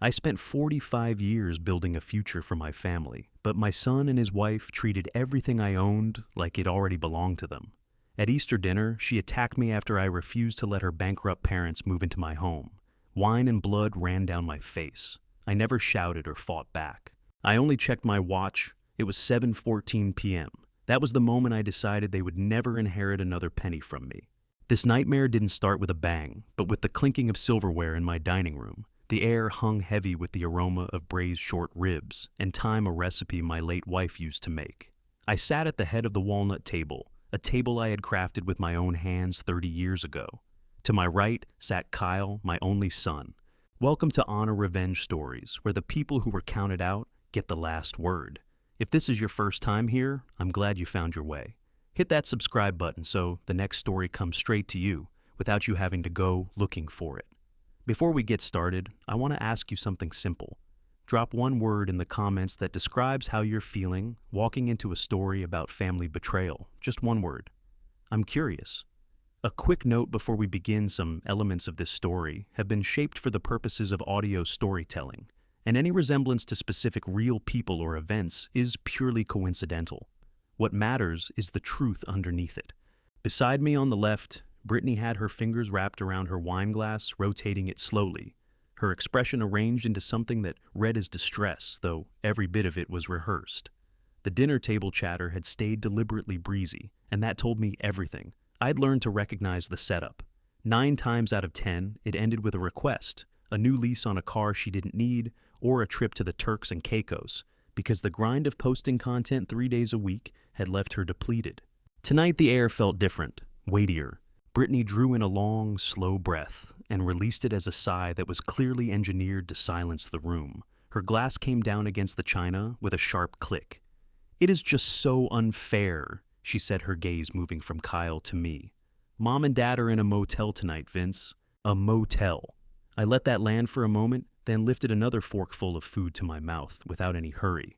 I spent 45 years building a future for my family, but my son and his wife treated everything I owned like it already belonged to them. At Easter dinner, she attacked me after I refused to let her bankrupt parents move into my home. Wine and blood ran down my face. I never shouted or fought back. I only checked my watch. It was 7:14 p.m. That was the moment I decided they would never inherit another penny from me. This nightmare didn't start with a bang, but with the clinking of silverware in my dining room. The air hung heavy with the aroma of braised short ribs and thyme, a recipe my late wife used to make. I sat at the head of the walnut table, a table I had crafted with my own hands 30 years ago. To my right sat Kyle, my only son. Welcome to Honor Revenge Stories, where the people who were counted out get the last word. If this is your first time here, I'm glad you found your way. Hit that subscribe button so the next story comes straight to you without you having to go looking for it. Before we get started, I want to ask you something simple. Drop one word in the comments that describes how you're feeling walking into a story about family betrayal. Just one word. I'm curious. A quick note before we begin: some elements of this story have been shaped for the purposes of audio storytelling, and any resemblance to specific real people or events is purely coincidental. What matters is the truth underneath it. Beside me on the left, Brittany had her fingers wrapped around her wine glass, rotating it slowly, her expression arranged into something that read as distress, though every bit of it was rehearsed. The dinner table chatter had stayed deliberately breezy, and that told me everything. I'd learned to recognize the setup. 9 times out of 10, it ended with a request, a new lease on a car she didn't need, or a trip to the Turks and Caicos, because the grind of posting content 3 days a week had left her depleted. Tonight the air felt different, weightier. Brittany drew in a long, slow breath and released it as a sigh that was clearly engineered to silence the room. Her glass came down against the china with a sharp click. "It is just so unfair," she said, her gaze moving from Kyle to me. "Mom and Dad are in a motel tonight, Vince." A motel. I let that land for a moment, then lifted another forkful of food to my mouth without any hurry.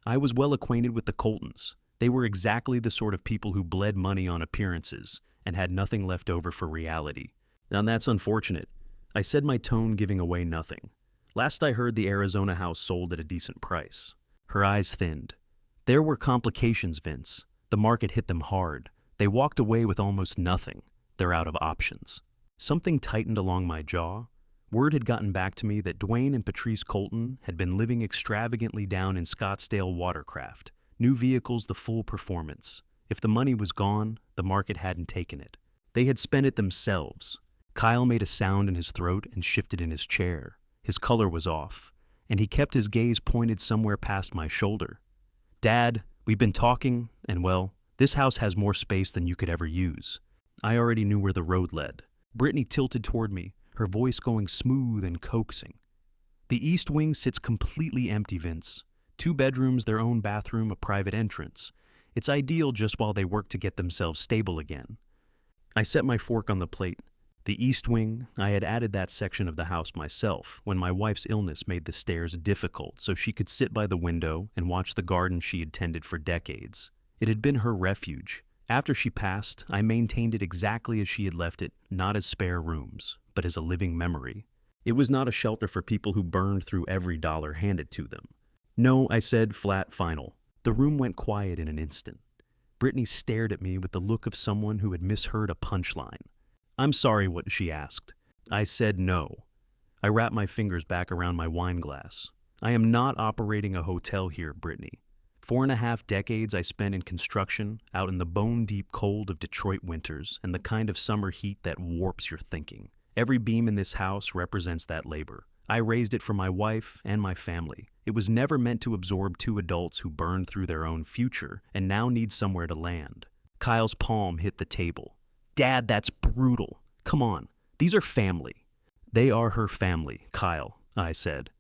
I was well acquainted with the Coltons. They were exactly the sort of people who bled money on appearances and had nothing left over for reality. Now that's unfortunate. I said, my tone giving away nothing. Last I heard, the Arizona house sold at a decent price. Her eyes thinned. "There were complications, Vince. The market hit them hard. They walked away with almost nothing. They're out of options." Something tightened along my jaw. Word had gotten back to me that Dwayne and Patrice Colton had been living extravagantly down in Scottsdale Watercraft. New vehicles, the full performance. If the money was gone, the market hadn't taken it. They had spent it themselves. Kyle made a sound in his throat and shifted in his chair. His color was off, and he kept his gaze pointed somewhere past my shoulder. "Dad, we've been talking, and well, this house has more space than you could ever use." I already knew where the road led. Brittany tilted toward me, her voice going smooth and coaxing. "The east wing sits completely empty, Vince. 2 bedrooms, their own bathroom, a private entrance. It's ideal just while they work to get themselves stable again." I set my fork on the plate. The east wing, I had added that section of the house myself when my wife's illness made the stairs difficult so she could sit by the window and watch the garden she had tended for decades. It had been her refuge. After she passed, I maintained it exactly as she had left it, not as spare rooms, but as a living memory. It was not a shelter for people who burned through every dollar handed to them. "No," I said, flat, final. The room went quiet in an instant. Brittany stared at me with the look of someone who had misheard a punchline. "I'm sorry, what?" she asked. I said no. I wrapped my fingers back around my wine glass. "I am not operating a hotel here, Brittany. 4.5 decades I spent in construction, out in the bone-deep cold of Detroit winters and the kind of summer heat that warps your thinking. Every beam in this house represents that labor. I raised it for my wife and my family. It was never meant to absorb 2 adults who burned through their own future and now need somewhere to land." Kyle's palm hit the table. "Dad, that's brutal. Come on, these are family." "They are her family, Kyle," I said.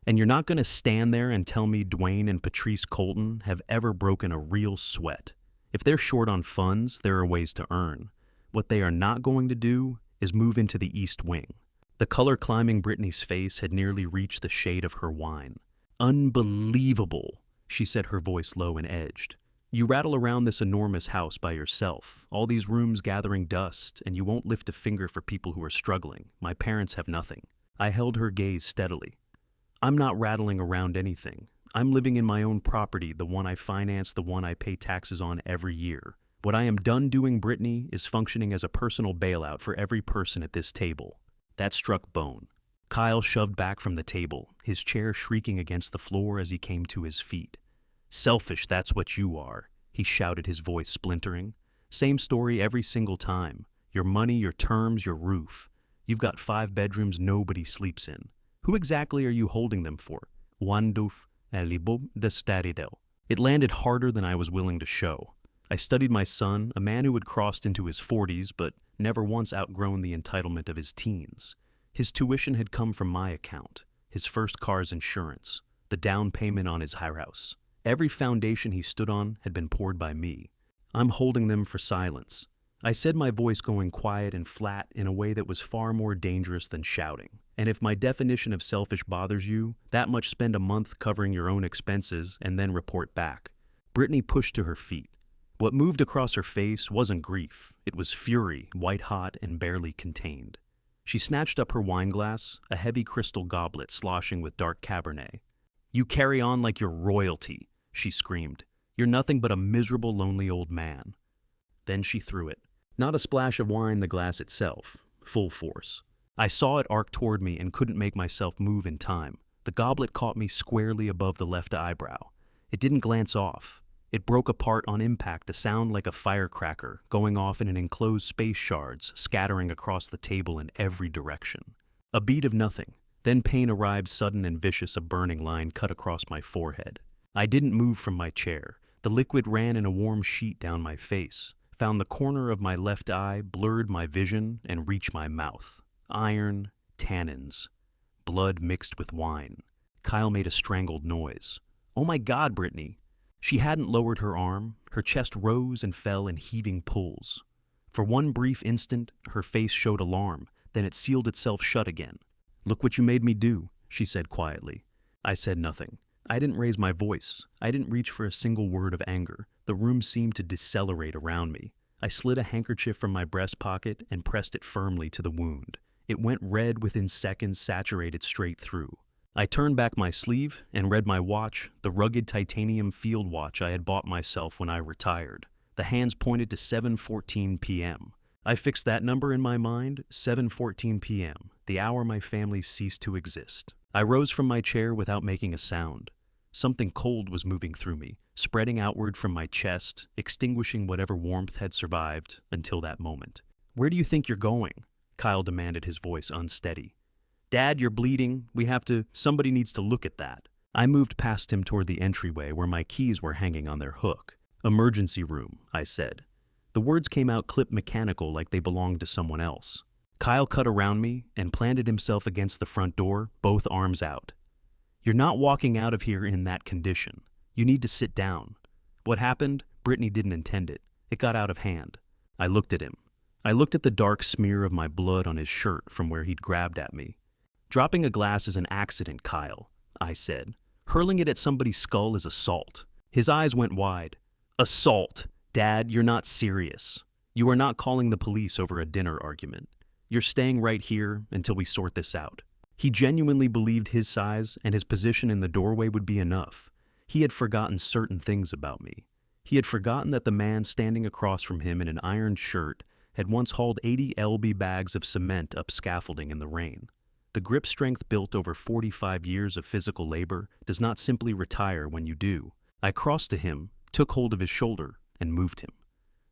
"And you're not going to stand there and tell me Dwayne and Patrice Colton have ever broken a real sweat. If they're short on funds, there are ways to earn. What they are not going to do is move into the east wing." The color climbing Brittany's face had nearly reached the shade of her wine. "Unbelievable," she said, her voice low and edged. "You rattle around this enormous house by yourself, all these rooms gathering dust, and you won't lift a finger for people who are struggling. My parents have nothing." I held her gaze steadily. I'm not rattling around anything. I'm living in my own property, the one I finance, the one I pay taxes on every year. What I am done doing, Brittany, is functioning as a personal bailout for every person at this table. That struck bone. Kyle shoved back from the table, his chair shrieking against the floor as he came to his feet. Selfish, that's what you are, he shouted, his voice splintering. Same story every single time. Your money, your terms, your roof. You've got 5 bedrooms nobody sleeps in. Who exactly are you holding them for? Wanduf elibub de staridel. It landed harder than I was willing to show. I studied my son, a man who had crossed into his 40s but never once outgrown the entitlement of his teens. His tuition had come from my account, his first car's insurance, the down payment on his house. Every foundation he stood on had been poured by me. I'm holding them for silence. I said, my voice going quiet and flat in a way that was far more dangerous than shouting. And if my definition of selfish bothers you, that much, spend a month covering your own expenses and then report back. Brittany pushed to her feet. What moved across her face wasn't grief. It was fury, white-hot and barely contained. She snatched up her wine glass, a heavy crystal goblet sloshing with dark Cabernet. You carry on like you're royalty, she screamed. You're nothing but a miserable, lonely old man. Then she threw it. Not a splash of wine, the glass itself, full force. I saw it arc toward me and couldn't make myself move in time. The goblet caught me squarely above the left eyebrow. It didn't glance off. It broke apart on impact, a sound like a firecracker, going off in an enclosed space, shards scattering across the table in every direction. A beat of nothing. Then pain arrived, sudden and vicious, a burning line cut across my forehead. I didn't move from my chair. The liquid ran in a warm sheet down my face, found the corner of my left eye, blurred my vision, and reached my mouth. Iron, tannins, blood mixed with wine. Kyle made a strangled noise. Oh my God, Brittany! She hadn't lowered her arm. Her chest rose and fell in heaving pulls. For one brief instant, her face showed alarm, then it sealed itself shut again. Look what you made me do, she said quietly. I said nothing. I didn't raise my voice. I didn't reach for a single word of anger. The room seemed to decelerate around me. I slid a handkerchief from my breast pocket and pressed it firmly to the wound. It went red within seconds, saturated straight through. I turned back my sleeve and read my watch, the rugged titanium field watch I had bought myself when I retired. The hands pointed to 7:14 p.m. I fixed that number in my mind, 7:14 p.m., the hour my family ceased to exist. I rose from my chair without making a sound. Something cold was moving through me, spreading outward from my chest, extinguishing whatever warmth had survived until that moment. Where do you think you're going? Kyle demanded, his voice unsteady. Dad, you're bleeding. Somebody needs to look at that. I moved past him toward the entryway where my keys were hanging on their hook. Emergency room, I said. The words came out clipped mechanical, like they belonged to someone else. Kyle cut around me and planted himself against the front door, both arms out. You're not walking out of here in that condition. You need to sit down. What happened? Brittany didn't intend it. It got out of hand. I looked at him. I looked at the dark smear of my blood on his shirt from where he'd grabbed at me. Dropping a glass is an accident, Kyle, I said. Hurling it at somebody's skull is assault. His eyes went wide. Assault! Dad, you're not serious. You are not calling the police over a dinner argument. You're staying right here until we sort this out. He genuinely believed his size and his position in the doorway would be enough. He had forgotten certain things about me. He had forgotten that the man standing across from him in an ironed shirt had once hauled 80 lb bags of cement up scaffolding in the rain. The grip strength built over 45 years of physical labor does not simply retire when you do. I crossed to him, took hold of his shoulder, and moved him.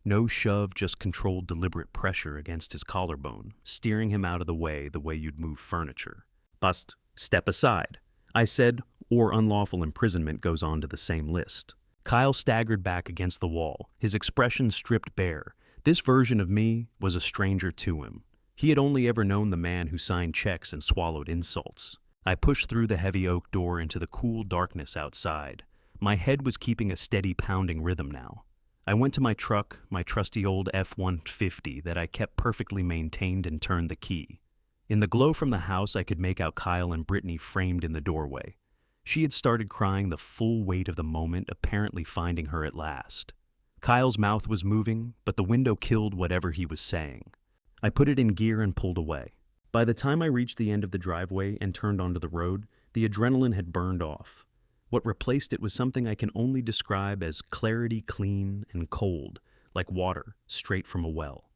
No shove, just controlled, deliberate pressure against his collarbone, steering him out of the way you'd move furniture. Bust, step aside, I said, or unlawful imprisonment goes on to the same list. Kyle staggered back against the wall, his expression stripped bare. This version of me was a stranger to him. He had only ever known the man who signed checks and swallowed insults. I pushed through the heavy oak door into the cool darkness outside. My head was keeping a steady pounding rhythm now. I went to my truck, my trusty old F-150 that I kept perfectly maintained, and turned the key. In the glow from the house, I could make out Kyle and Brittany framed in the doorway. She had started crying, the full weight of the moment apparently finding her at last. Kyle's mouth was moving, but the window killed whatever he was saying. I put it in gear and pulled away. By the time I reached the end of the driveway and turned onto the road, The adrenaline had burned off. What replaced it was something I can only describe as clarity, clean and cold, like water straight from a well.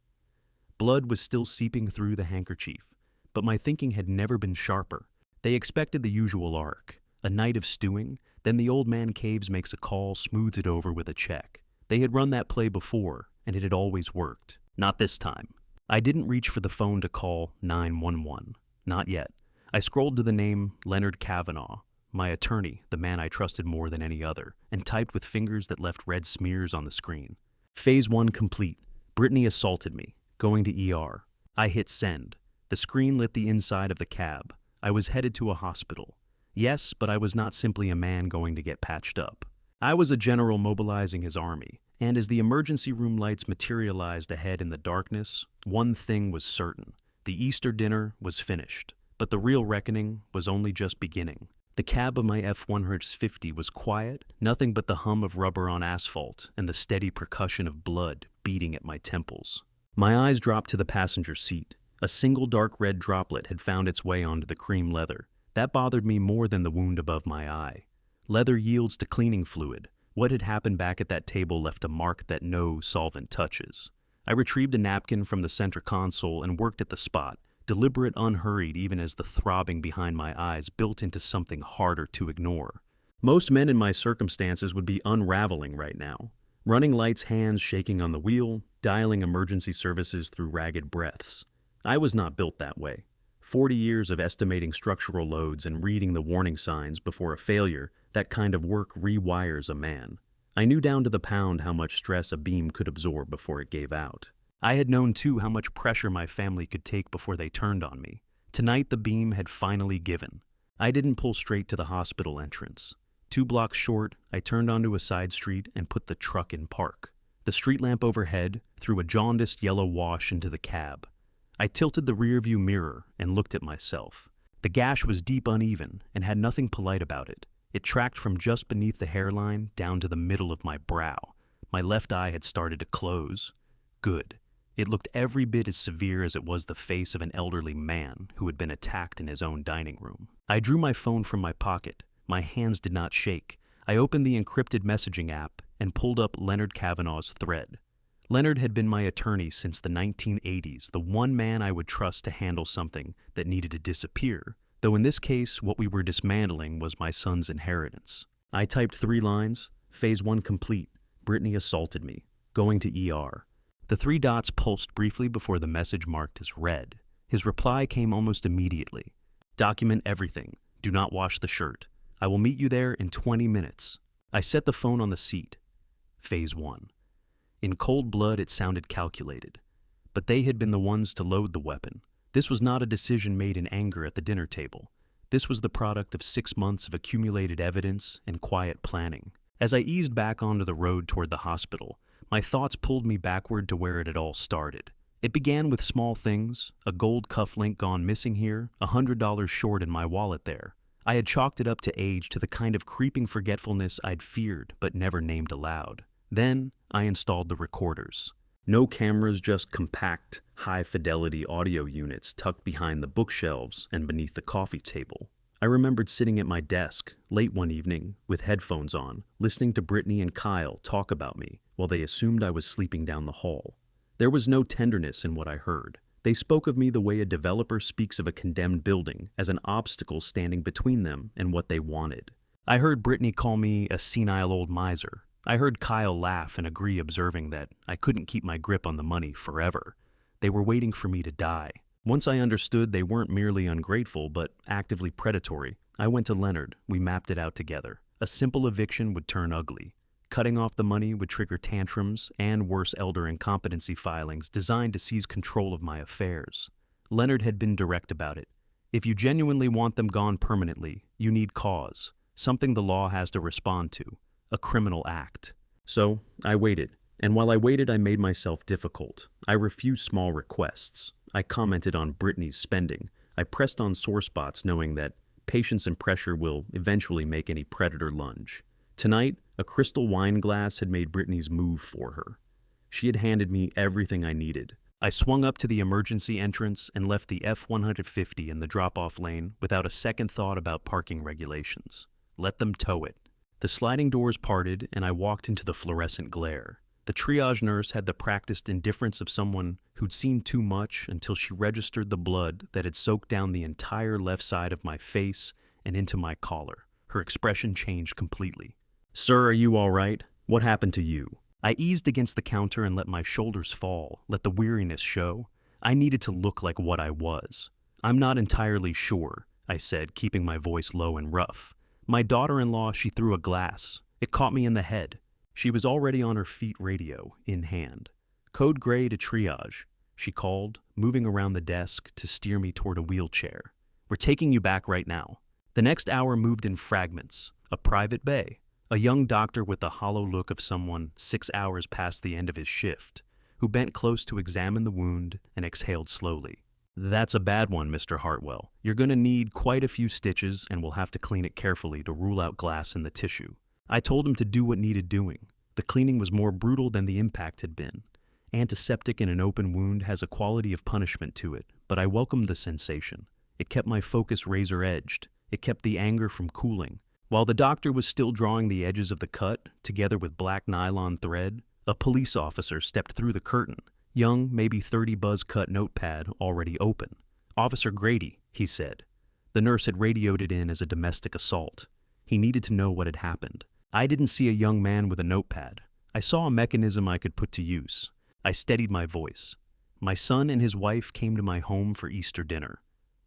Blood was still seeping through the handkerchief, but my thinking had never been sharper. They expected the usual arc: a night of stewing, then the old man Caves makes a call, smooths it over with a check. They had run that play before, and it had always worked. Not this time. I didn't reach for the phone to call 911. Not yet. I scrolled to the name Leonard Kavanaugh, my attorney, the man I trusted more than any other, and typed with fingers that left red smears on the screen. Phase 1 complete. Brittany assaulted me. Going to ER. I hit send. The screen lit the inside of the cab. I was headed to a hospital. Yes, but I was not simply a man going to get patched up. I was a general mobilizing his army, and as the emergency room lights materialized ahead in the darkness, one thing was certain. The Easter dinner was finished, but the real reckoning was only just beginning. The cab of my F-150 was quiet, nothing but the hum of rubber on asphalt and the steady percussion of blood beating at my temples. My eyes dropped to the passenger seat. A single dark red droplet had found its way onto the cream leather. That bothered me more than the wound above my eye. Leather yields to cleaning fluid. What had happened back at that table left a mark that no solvent touches. I retrieved a napkin from the center console and worked at the spot, deliberate, unhurried, even as the throbbing behind my eyes built into something harder to ignore. Most men in my circumstances would be unraveling right now. Running lights, hands shaking on the wheel, dialing emergency services through ragged breaths. I was not built that way. 40 years of estimating structural loads and reading the warning signs before a failure, that kind of work rewires a man. I knew down to the pound how much stress a beam could absorb before it gave out. I had known too how much pressure my family could take before they turned on me. Tonight the beam had finally given. I didn't pull straight to the hospital entrance. 2 blocks short, I turned onto a side street and put the truck in park. The street lamp overhead threw a jaundiced yellow wash into the cab. I tilted the rearview mirror and looked at myself. The gash was deep, uneven, and had nothing polite about it. It tracked from just beneath the hairline down to the middle of my brow. My left eye had started to close. Good. It looked every bit as severe as it was the face of an elderly man who had been attacked in his own dining room. I drew my phone from my pocket. My hands did not shake. I opened the encrypted messaging app and pulled up Leonard Kavanaugh's thread. Leonard had been my attorney since the 1980s, the one man I would trust to handle something that needed to disappear, though in this case what we were dismantling was my son's inheritance. I typed 3 lines. Phase 1 complete. Brittany assaulted me. Going to ER. The 3 dots pulsed briefly before the message marked as read. His reply came almost immediately. Document everything. Do not wash the shirt. I will meet you there in 20 minutes. I set the phone on the seat. Phase 1. In cold blood, it sounded calculated. But they had been the ones to load the weapon. This was not a decision made in anger at the dinner table. This was the product of 6 months of accumulated evidence and quiet planning. As I eased back onto the road toward the hospital, my thoughts pulled me backward to where it had all started. It began with small things: a gold cufflink gone missing here, $100 short in my wallet there. I had chalked it up to age, to the kind of creeping forgetfulness I'd feared but never named aloud. Then I installed the recorders. No cameras, just compact, high-fidelity audio units tucked behind the bookshelves and beneath the coffee table. I remembered sitting at my desk, late one evening, with headphones on, listening to Brittany and Kyle talk about me while they assumed I was sleeping down the hall. There was no tenderness in what I heard. They spoke of me the way a developer speaks of a condemned building, as an obstacle standing between them and what they wanted. I heard Brittany call me a senile old miser. I heard Kyle laugh and agree, observing that I couldn't keep my grip on the money forever. They were waiting for me to die. Once I understood they weren't merely ungrateful, but actively predatory, I went to Leonard. We mapped it out together. A simple eviction would turn ugly. Cutting off the money would trigger tantrums and worse, elder incompetency filings designed to seize control of my affairs. Leonard had been direct about it. If you genuinely want them gone permanently, you need cause, something the law has to respond to, a criminal act. So I waited, and while I waited, I made myself difficult. I refused small requests. I commented on Brittany's spending. I pressed on sore spots, knowing that patience and pressure will eventually make any predator lunge. Tonight, a crystal wine glass had made Brittany's move for her. She had handed me everything I needed: I swung up to the emergency entrance and left the F-150 in the drop-off lane without a second thought about parking regulations. Let them tow it. The sliding doors parted and I walked into the fluorescent glare. The triage nurse had the practiced indifference of someone who'd seen too much until she registered the blood that had soaked down the entire left side of my face and into my collar. Her expression changed completely. "Sir, are you all right? What happened to you?" I eased against the counter and let my shoulders fall, let the weariness show. I needed to look like what I was. "I'm not entirely sure," I said, keeping my voice low and rough. "My daughter-in-law, she threw a glass. It caught me in the head." She was already on her feet, radio in hand. "Code gray to triage," she called, moving around the desk to steer me toward a wheelchair. "We're taking you back right now." The next hour moved in fragments. A private bay. A young doctor with the hollow look of someone 6 hours past the end of his shift, who bent close to examine the wound and exhaled slowly. "That's a bad one, Mr. Hartwell. You're going to need quite a few stitches and we'll have to clean it carefully to rule out glass in the tissue." I told him to do what needed doing. The cleaning was more brutal than the impact had been. Antiseptic in an open wound has a quality of punishment to it, but I welcomed the sensation. It kept my focus razor-edged. It kept the anger from cooling. While the doctor was still drawing the edges of the cut, together with black nylon thread, a police officer stepped through the curtain, young, maybe 30 buzz-cut notepad already open. "Officer Grady," he said. The nurse had radioed it in as a domestic assault. He needed to know what had happened. I didn't see a young man with a notepad. I saw a mechanism I could put to use. I steadied my voice. "My son and his wife came to my home for Easter dinner."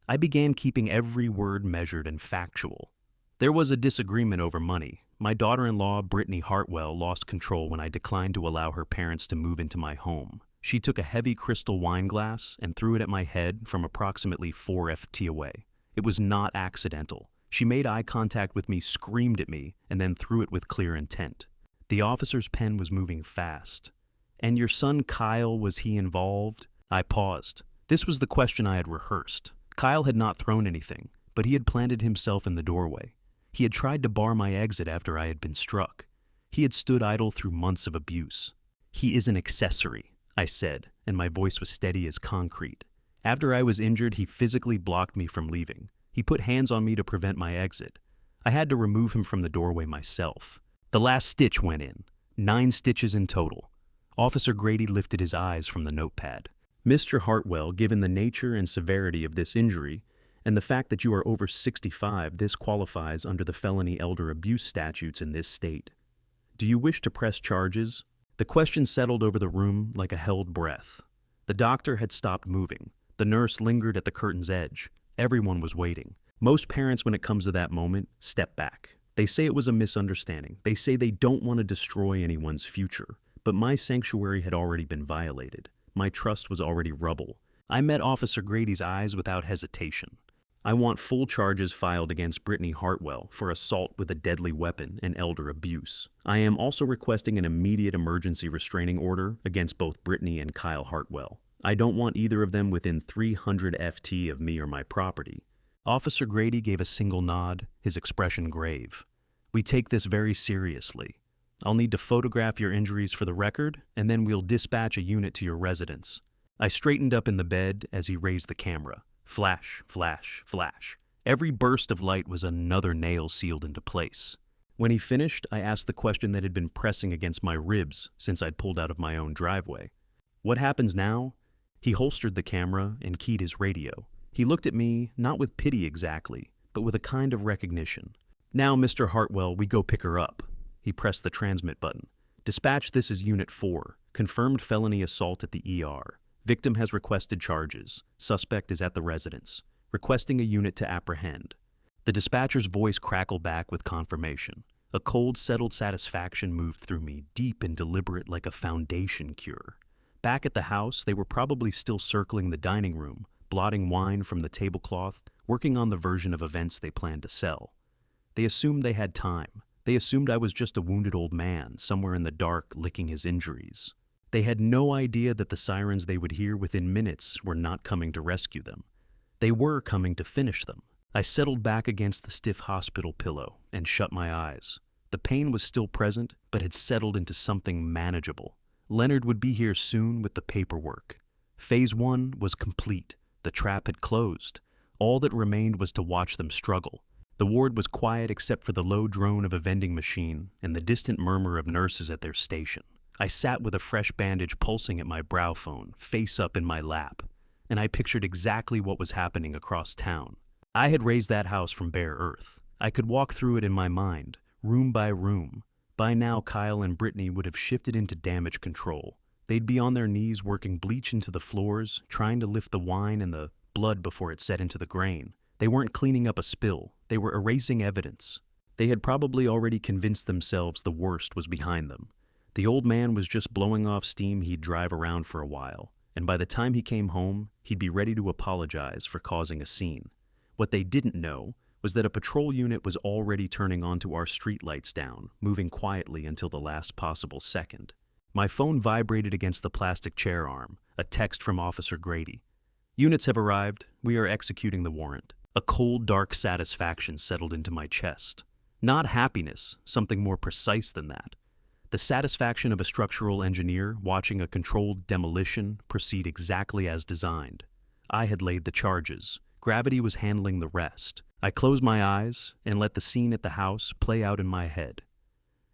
I began keeping every word measured and factual. "There was a disagreement over money. My daughter-in-law, Brittany Hartwell, lost control when I declined to allow her parents to move into my home. She took a heavy crystal wine glass and threw it at my head from approximately 4 ft away. It was not accidental. She made eye contact with me, screamed at me, and then threw it with clear intent." The officer's pen was moving fast. "And your son Kyle, was he involved?" I paused. This was the question I had rehearsed. Kyle had not thrown anything, but he had planted himself in the doorway. He had tried to bar my exit after I had been struck. He had stood idle through months of abuse. "He is an accessory," I said, and my voice was steady as concrete. "After I was injured, he physically blocked me from leaving. He put hands on me to prevent my exit. I had to remove him from the doorway myself. The last stitch went in. 9 stitches in total." Officer Grady lifted his eyes from the notepad. "Mr. Hartwell, given the nature and severity of this injury, and the fact that you are over 65, this qualifies under the felony elder abuse statutes in this state. Do you wish to press charges?" The question settled over the room like a held breath. The doctor had stopped moving. The nurse lingered at the curtain's edge. Everyone was waiting. Most parents, when it comes to that moment, step back. They say it was a misunderstanding. They say they don't want to destroy anyone's future. But my sanctuary had already been violated. My trust was already rubble. I met Officer Grady's eyes without hesitation. "I want full charges filed against Brittany Hartwell for assault with a deadly weapon and elder abuse. I am also requesting an immediate emergency restraining order against both Brittany and Kyle Hartwell. I don't want either of them within 300 ft of me or my property." Officer Grady gave a single nod, his expression grave. "We take this very seriously. I'll need to photograph your injuries for the record, and then we'll dispatch a unit to your residence." I straightened up in the bed as he raised the camera. Flash, flash, flash. Every burst of light was another nail sealed into place. When he finished, I asked the question that had been pressing against my ribs since I'd pulled out of my own driveway. "What happens now?" He holstered the camera and keyed his radio. He looked at me, not with pity exactly, but with a kind of recognition. "Now, Mr. Hartwell, we go pick her up." He pressed the transmit button. "Dispatch, this is Unit 4. Confirmed felony assault at the ER. Victim has requested charges. Suspect is at the residence. Requesting a unit to apprehend." The dispatcher's voice crackled back with confirmation. A cold, settled satisfaction moved through me, deep and deliberate like a foundation cure. Back at the house, they were probably still circling the dining room, blotting wine from the tablecloth, working on the version of events they planned to sell. They assumed they had time. They assumed I was just a wounded old man, somewhere in the dark, licking his injuries. They had no idea that the sirens they would hear within minutes were not coming to rescue them. They were coming to finish them. I settled back against the stiff hospital pillow and shut my eyes. The pain was still present, but had settled into something manageable. Leonard would be here soon with the paperwork. Phase 1 was complete. The trap had closed. All that remained was to watch them struggle. The ward was quiet except for the low drone of a vending machine and the distant murmur of nurses at their station. I sat with a fresh bandage pulsing at my brow phone, face up in my lap, and I pictured exactly what was happening across town. I had raised that house from bare earth. I could walk through it in my mind, room by room. By now, Kyle and Brittany would have shifted into damage control. They'd be on their knees working bleach into the floors, trying to lift the wine and the blood before it set into the grain. They weren't cleaning up a spill. They were erasing evidence. They had probably already convinced themselves the worst was behind them. The old man was just blowing off steam he'd drive around for a while, and by the time he came home, he'd be ready to apologize for causing a scene. What they didn't know was that a patrol unit was already turning onto our streetlights down, moving quietly until the last possible second. My phone vibrated against the plastic chair arm, a text from Officer Grady. "Units have arrived. We are executing the warrant." A cold, dark satisfaction settled into my chest. Not happiness, something more precise than that. The satisfaction of a structural engineer watching a controlled demolition proceed exactly as designed. I had laid the charges. Gravity was handling the rest. I closed my eyes and let the scene at the house play out in my head.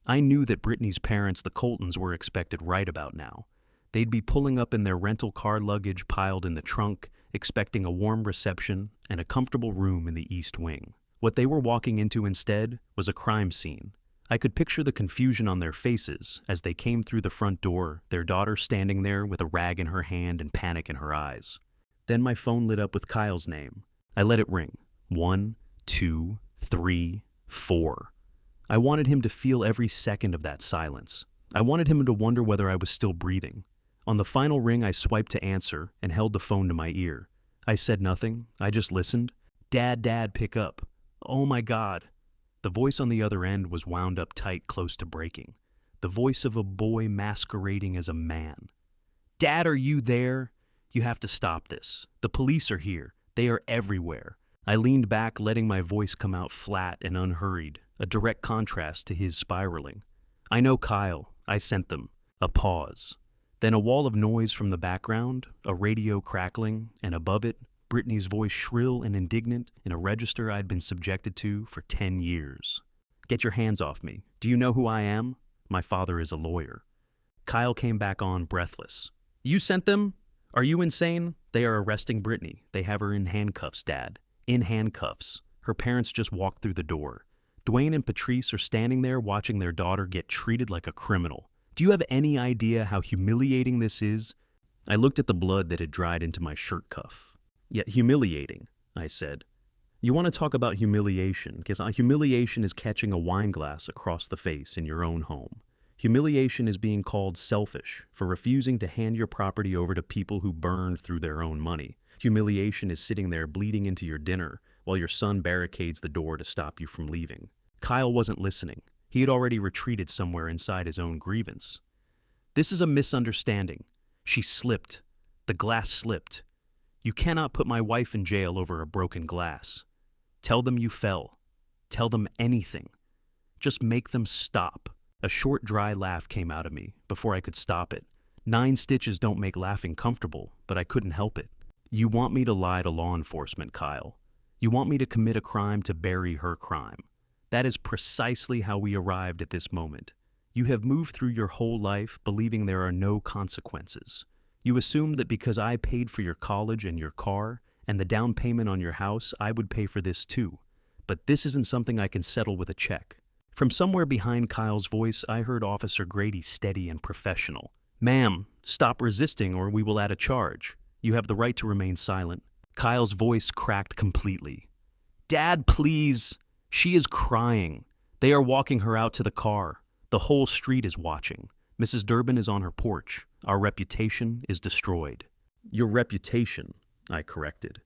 I knew that Brittany's parents, the Coltons, were expected right about now. They'd be pulling up in their rental car luggage piled in the trunk, expecting a warm reception and a comfortable room in the East Wing. What they were walking into instead was a crime scene. I could picture the confusion on their faces as they came through the front door, their daughter standing there with a rag in her hand and panic in her eyes. Then my phone lit up with Kyle's name. I let it ring. 1, 2, 3, 4. I wanted him to feel every second of that silence. I wanted him to wonder whether I was still breathing. On the final ring, I swiped to answer and held the phone to my ear. I said nothing. I just listened. Dad, pick up. Oh my God. The voice on the other end was wound up tight, close to breaking. The voice of a boy masquerading as a man. Dad, are you there? You have to stop this. The police are here. They are everywhere. I leaned back, letting my voice come out flat and unhurried, a direct contrast to his spiraling. I know Kyle. I sent them. A pause. Then a wall of noise from the background, a radio crackling, and above it, Brittany's voice shrill and indignant in a register I'd been subjected to for 10 years. Get your hands off me. Do you know who I am? My father is a lawyer. Kyle came back on, breathless. You sent them? Are you insane? They are arresting Brittany. They have her in handcuffs, Dad. In handcuffs. Her parents just walked through the door. Dwayne and Patrice are standing there watching their daughter get treated like a criminal. Do you have any idea how humiliating this is? I looked at the blood that had dried into my shirt cuff. Yet humiliating, I said. You want to talk about humiliation, because humiliation is catching a wine glass across the face in your own home. Humiliation is being called selfish for refusing to hand your property over to people who burned through their own money. Humiliation is sitting there bleeding into your dinner while your son barricades the door to stop you from leaving. Kyle wasn't listening. He had already retreated somewhere inside his own grievance. This is a misunderstanding. She slipped. The glass slipped. You cannot put my wife in jail over a broken glass. Tell them you fell. Tell them anything. Just make them stop. A short, dry laugh came out of me before I could stop it. 9 stitches don't make laughing comfortable, but I couldn't help it. You want me to lie to law enforcement, Kyle. You want me to commit a crime to bury her crime. That is precisely how we arrived at this moment. You have moved through your whole life believing there are no consequences. You assumed that because I paid for your college and your car and the down payment on your house, I would pay for this too. But this isn't something I can settle with a check. From somewhere behind Kyle's voice, I heard Officer Grady steady and professional. Ma'am, stop resisting or we will add a charge. You have the right to remain silent. Kyle's voice cracked completely. Dad, please. She is crying. They are walking her out to the car. The whole street is watching. Mrs. Durbin is on her porch. Our reputation is destroyed. Your reputation, I corrected.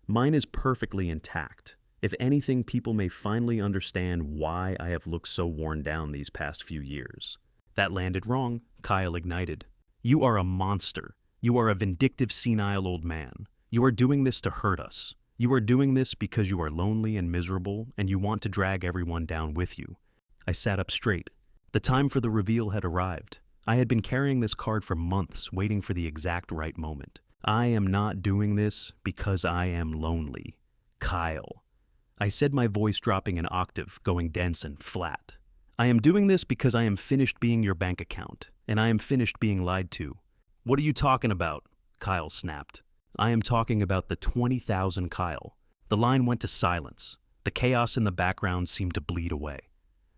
Mine is perfectly intact. If anything, people may finally understand why I have looked so worn down these past few years. That landed wrong. Kyle ignited. You are a monster. You are a vindictive, senile old man. You are doing this to hurt us. You are doing this because you are lonely and miserable, and you want to drag everyone down with you. I sat up straight. The time for the reveal had arrived. I had been carrying this card for months, waiting for the exact right moment. I am not doing this because I am lonely. Kyle. I said, my voice dropping an octave, going dense and flat. I am doing this because I am finished being your bank account, and I am finished being lied to. What are you talking about? Kyle snapped. I am talking about the 20,000, Kyle. The line went to silence. The chaos in the background seemed to bleed away.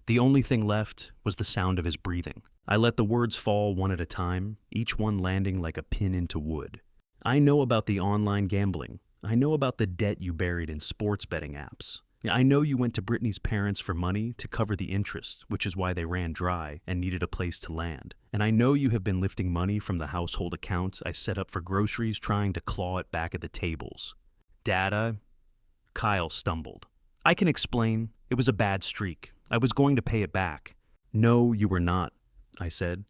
The only thing left was the sound of his breathing. I let the words fall one at a time, each one landing like a pin into wood. I know about the online gambling. I know about the debt you buried in sports betting apps. I know you went to Brittany's parents for money to cover the interest, which is why they ran dry and needed a place to land. And I know you have been lifting money from the household account I set up for groceries, trying to claw it back at the tables. Data? Kyle stumbled. I can explain. It was a bad streak. I was going to pay it back. No, you were not, I said.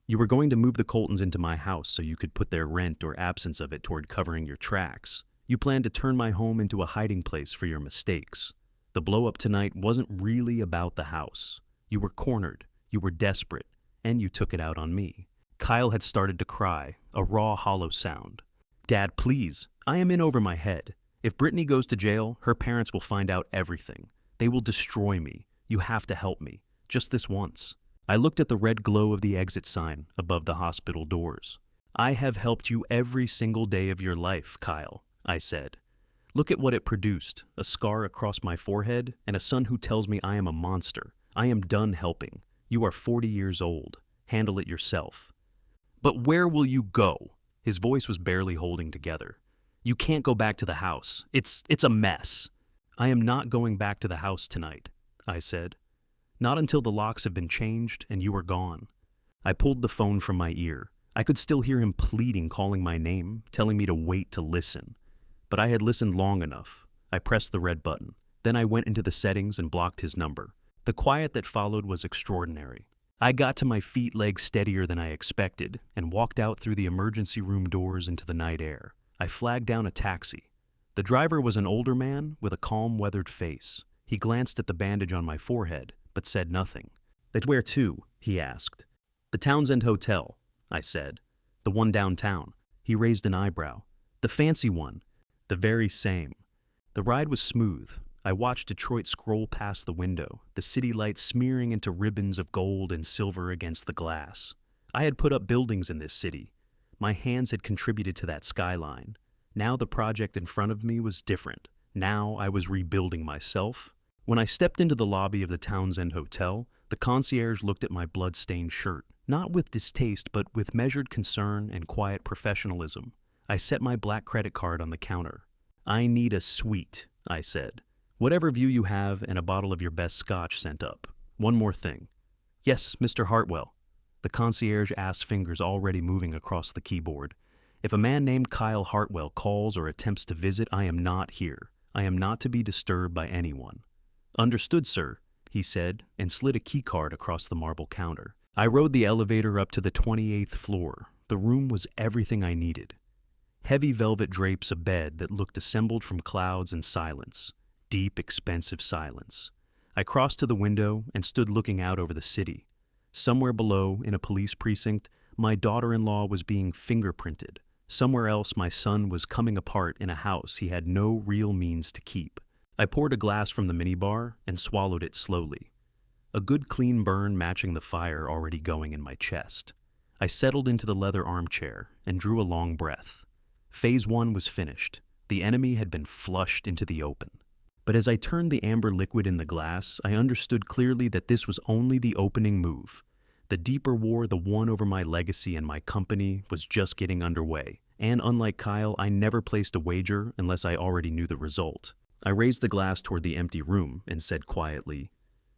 You were going to move the Coltons into my house so you could put their rent or absence of it toward covering your tracks. You planned to turn my home into a hiding place for your mistakes. The blow-up tonight wasn't really about the house. You were cornered, you were desperate, and you took it out on me. Kyle had started to cry, a raw, hollow sound. Dad, please, I am in over my head. If Brittany goes to jail, her parents will find out everything. They will destroy me. You have to help me, just this once. I looked at the red glow of the exit sign above the hospital doors. I have helped you every single day of your life, Kyle, I said. Look at what it produced, a scar across my forehead and a son who tells me I am a monster. I am done helping. You are 40 years old. Handle it yourself. But where will you go? His voice was barely holding together. You can't go back to the house. It's a mess. I am not going back to the house tonight, I said. Not until the locks have been changed and you are gone. I pulled the phone from my ear. I could still hear him pleading, calling my name, telling me to wait to listen. But I had listened long enough. I pressed the red button. Then I went into the settings and blocked his number. The quiet that followed was extraordinary. I got to my feet, legs steadier than I expected, and walked out through the emergency room doors into the night air. I flagged down a taxi. The driver was an older man with a calm, weathered face. He glanced at the bandage on my forehead, but said nothing. That's where to? He asked. The Townsend Hotel, I said. The one downtown. He raised an eyebrow. The fancy one. The very same. The ride was smooth. I watched Detroit scroll past the window, the city lights smearing into ribbons of gold and silver against the glass. I had put up buildings in this city. My hands had contributed to that skyline. Now the project in front of me was different. Now I was rebuilding myself. When I stepped into the lobby of the Townsend Hotel, the concierge looked at my blood-stained shirt, not with distaste but with measured concern and quiet professionalism. I set my black credit card on the counter. I need a suite, I said. Whatever view you have and a bottle of your best scotch sent up. One more thing. Yes, Mr. Hartwell. The concierge asked, fingers already moving across the keyboard. If a man named Kyle Hartwell calls or attempts to visit, I am not here. I am not to be disturbed by anyone. Understood, sir, he said, and slid a key card across the marble counter. I rode the elevator up to the 28th floor. The room was everything I needed. Heavy velvet drapes, a bed that looked assembled from clouds and silence. Deep, expensive silence. I crossed to the window and stood looking out over the city. Somewhere below, in a police precinct, my daughter-in-law was being fingerprinted. Somewhere else, my son was coming apart in a house he had no real means to keep. I poured a glass from the minibar and swallowed it slowly. A good clean burn matching the fire already going in my chest. I settled into the leather armchair and drew a long breath. Phase 1 was finished. The enemy had been flushed into the open. But as I turned the amber liquid in the glass, I understood clearly that this was only the opening move. The deeper war, the one over my legacy and my company, was just getting underway. And unlike Kyle, I never placed a wager unless I already knew the result. I raised the glass toward the empty room and said quietly,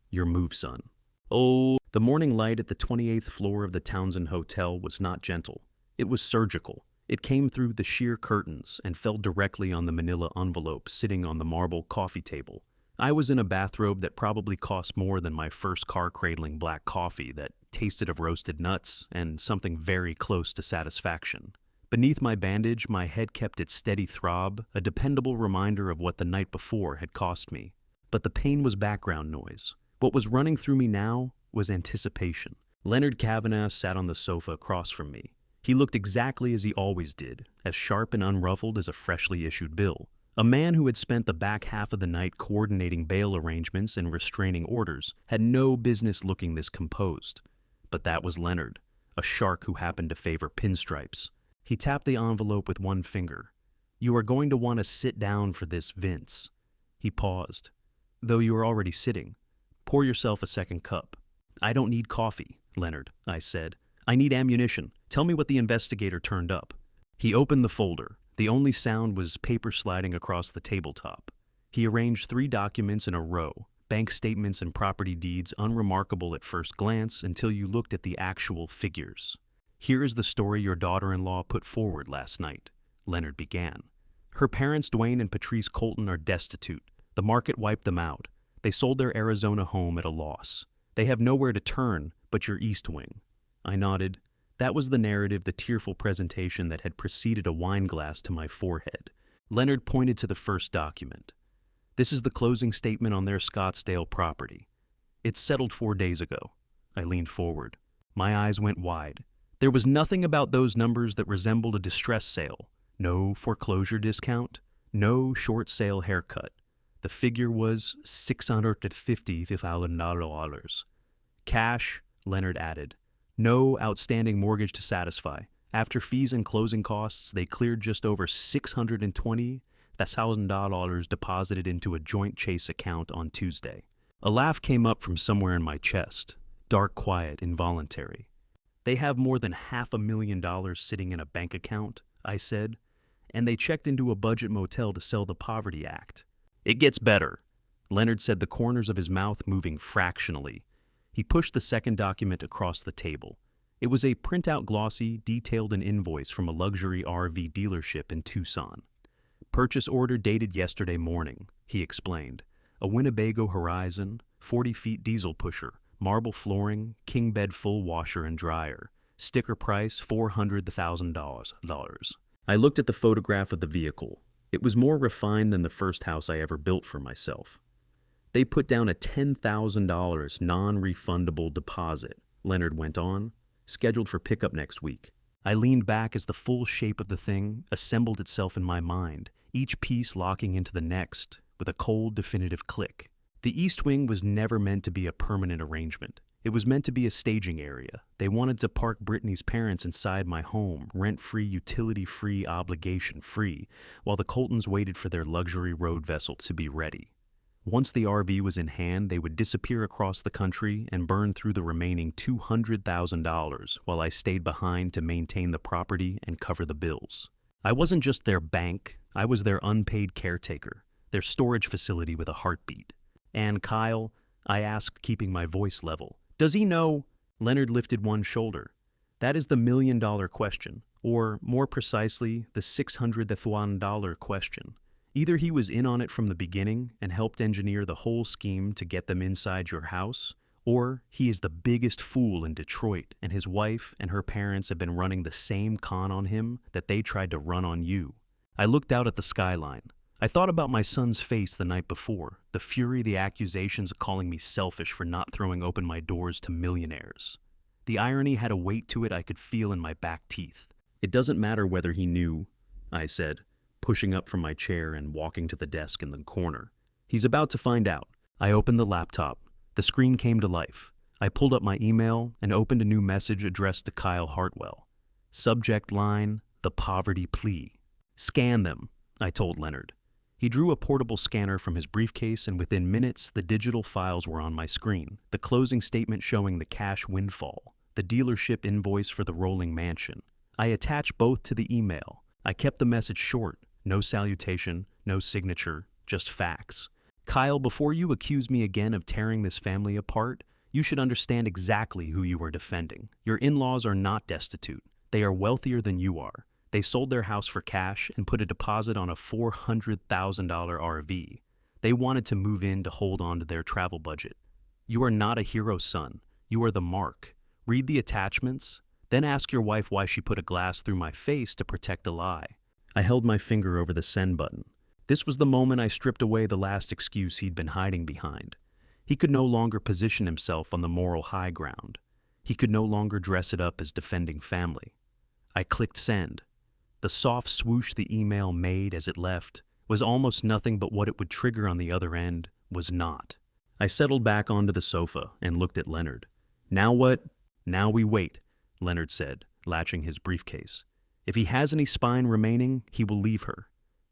"Your move, son." Oh, the morning light at the 28th floor of the Townsend Hotel was not gentle. It was surgical. It came through the sheer curtains and fell directly on the manila envelope sitting on the marble coffee table. I was in a bathrobe that probably cost more than my first car-cradling black coffee that tasted of roasted nuts and something very close to satisfaction. Beneath my bandage, my head kept its steady throb, a dependable reminder of what the night before had cost me. But the pain was background noise. What was running through me now was anticipation. Leonard Kavanagh sat on the sofa across from me. He looked exactly as he always did, as sharp and unruffled as a freshly issued bill. A man who had spent the back half of the night coordinating bail arrangements and restraining orders had no business looking this composed. But that was Leonard, a shark who happened to favor pinstripes. He tapped the envelope with one finger. "You are going to want to sit down for this, Vince." He paused. "Though you are already sitting. Pour yourself a second cup." "I don't need coffee, Leonard," I said. "I need ammunition. Tell me what the investigator turned up." He opened the folder. The only sound was paper sliding across the tabletop. He arranged 3 documents in a row, bank statements and property deeds unremarkable at first glance until you looked at the actual figures. "Here is the story your daughter-in-law put forward last night," Leonard began. "Her parents, Dwayne and Patrice Colton, are destitute. The market wiped them out. They sold their Arizona home at a loss. They have nowhere to turn but your East Wing." I nodded. That was the narrative, the tearful presentation that had preceded a wine glass to my forehead. Leonard pointed to the first document. "This is the closing statement on their Scottsdale property. It's settled 4 days ago." I leaned forward. My eyes went wide. There was nothing about those numbers that resembled a distress sale. No foreclosure discount. No short sale haircut. The figure was $650,000. "Cash," Leonard added. "No outstanding mortgage to satisfy. After fees and closing costs, they cleared just over $620,000 deposited into a joint Chase account on Tuesday." A laugh came up from somewhere in my chest. Dark, quiet, involuntary. "They have more than $500,000 sitting in a bank account," I said, "and they checked into a budget motel to sell the Poverty Act." "It gets better," Leonard said, the corners of his mouth moving fractionally. He pushed the second document across the table. It was a printout glossy, detailed an invoice from a luxury RV dealership in Tucson. "Purchase order dated yesterday morning," he explained. "A Winnebago Horizon, 40 feet diesel pusher, marble flooring, king bed full washer and dryer. Sticker price $400,000. I looked at the photograph of the vehicle. It was more refined than the first house I ever built for myself. "They put down a $10,000 non-refundable deposit," Leonard went on, "scheduled for pickup next week." I leaned back as the full shape of the thing assembled itself in my mind, each piece locking into the next with a cold, definitive click. The East Wing was never meant to be a permanent arrangement. It was meant to be a staging area. They wanted to park Brittany's parents inside my home, rent-free, utility-free, obligation-free, while the Coltons waited for their luxury road vessel to be ready. Once the RV was in hand, they would disappear across the country and burn through the remaining $200,000 while I stayed behind to maintain the property and cover the bills. I wasn't just their bank, I was their unpaid caretaker, their storage facility with a heartbeat. "And Kyle," I asked, keeping my voice level, "does he know?" Leonard lifted one shoulder. "That is the $1,000,000 question, or more precisely, the $600,000 question. Either he was in on it from the beginning and helped engineer the whole scheme to get them inside your house, or he is the biggest fool in Detroit and his wife and her parents have been running the same con on him that they tried to run on you." I looked out at the skyline. I thought about my son's face the night before, the fury, the accusations calling me selfish for not throwing open my doors to millionaires. The irony had a weight to it I could feel in my back teeth. "It doesn't matter whether he knew," I said, pushing up from my chair and walking to the desk in the corner. "He's about to find out." I opened the laptop. The screen came to life. I pulled up my email and opened a new message addressed to Kyle Hartwell. Subject line, "The Poverty Plea." "Scan them," I told Leonard. He drew a portable scanner from his briefcase, and within minutes, the digital files were on my screen. The closing statement showing the cash windfall, the dealership invoice for the rolling mansion. I attached both to the email. I kept the message short. No salutation, no signature, just facts. "Kyle, before you accuse me again of tearing this family apart, you should understand exactly who you are defending. Your in-laws are not destitute. They are wealthier than you are. They sold their house for cash and put a deposit on a $400,000 RV. They wanted to move in to hold on to their travel budget. You are not a hero, son. You are the mark. Read the attachments, then ask your wife why she put a glass through my face to protect a lie." I held my finger over the send button. This was the moment I stripped away the last excuse he'd been hiding behind. He could no longer position himself on the moral high ground. He could no longer dress it up as defending family. I clicked send. The soft swoosh the email made as it left was almost nothing, but what it would trigger on the other end was not. I settled back onto the sofa and looked at Leonard. Now what? Now we wait, Leonard said, latching his briefcase. If he has any spine remaining, he will leave her.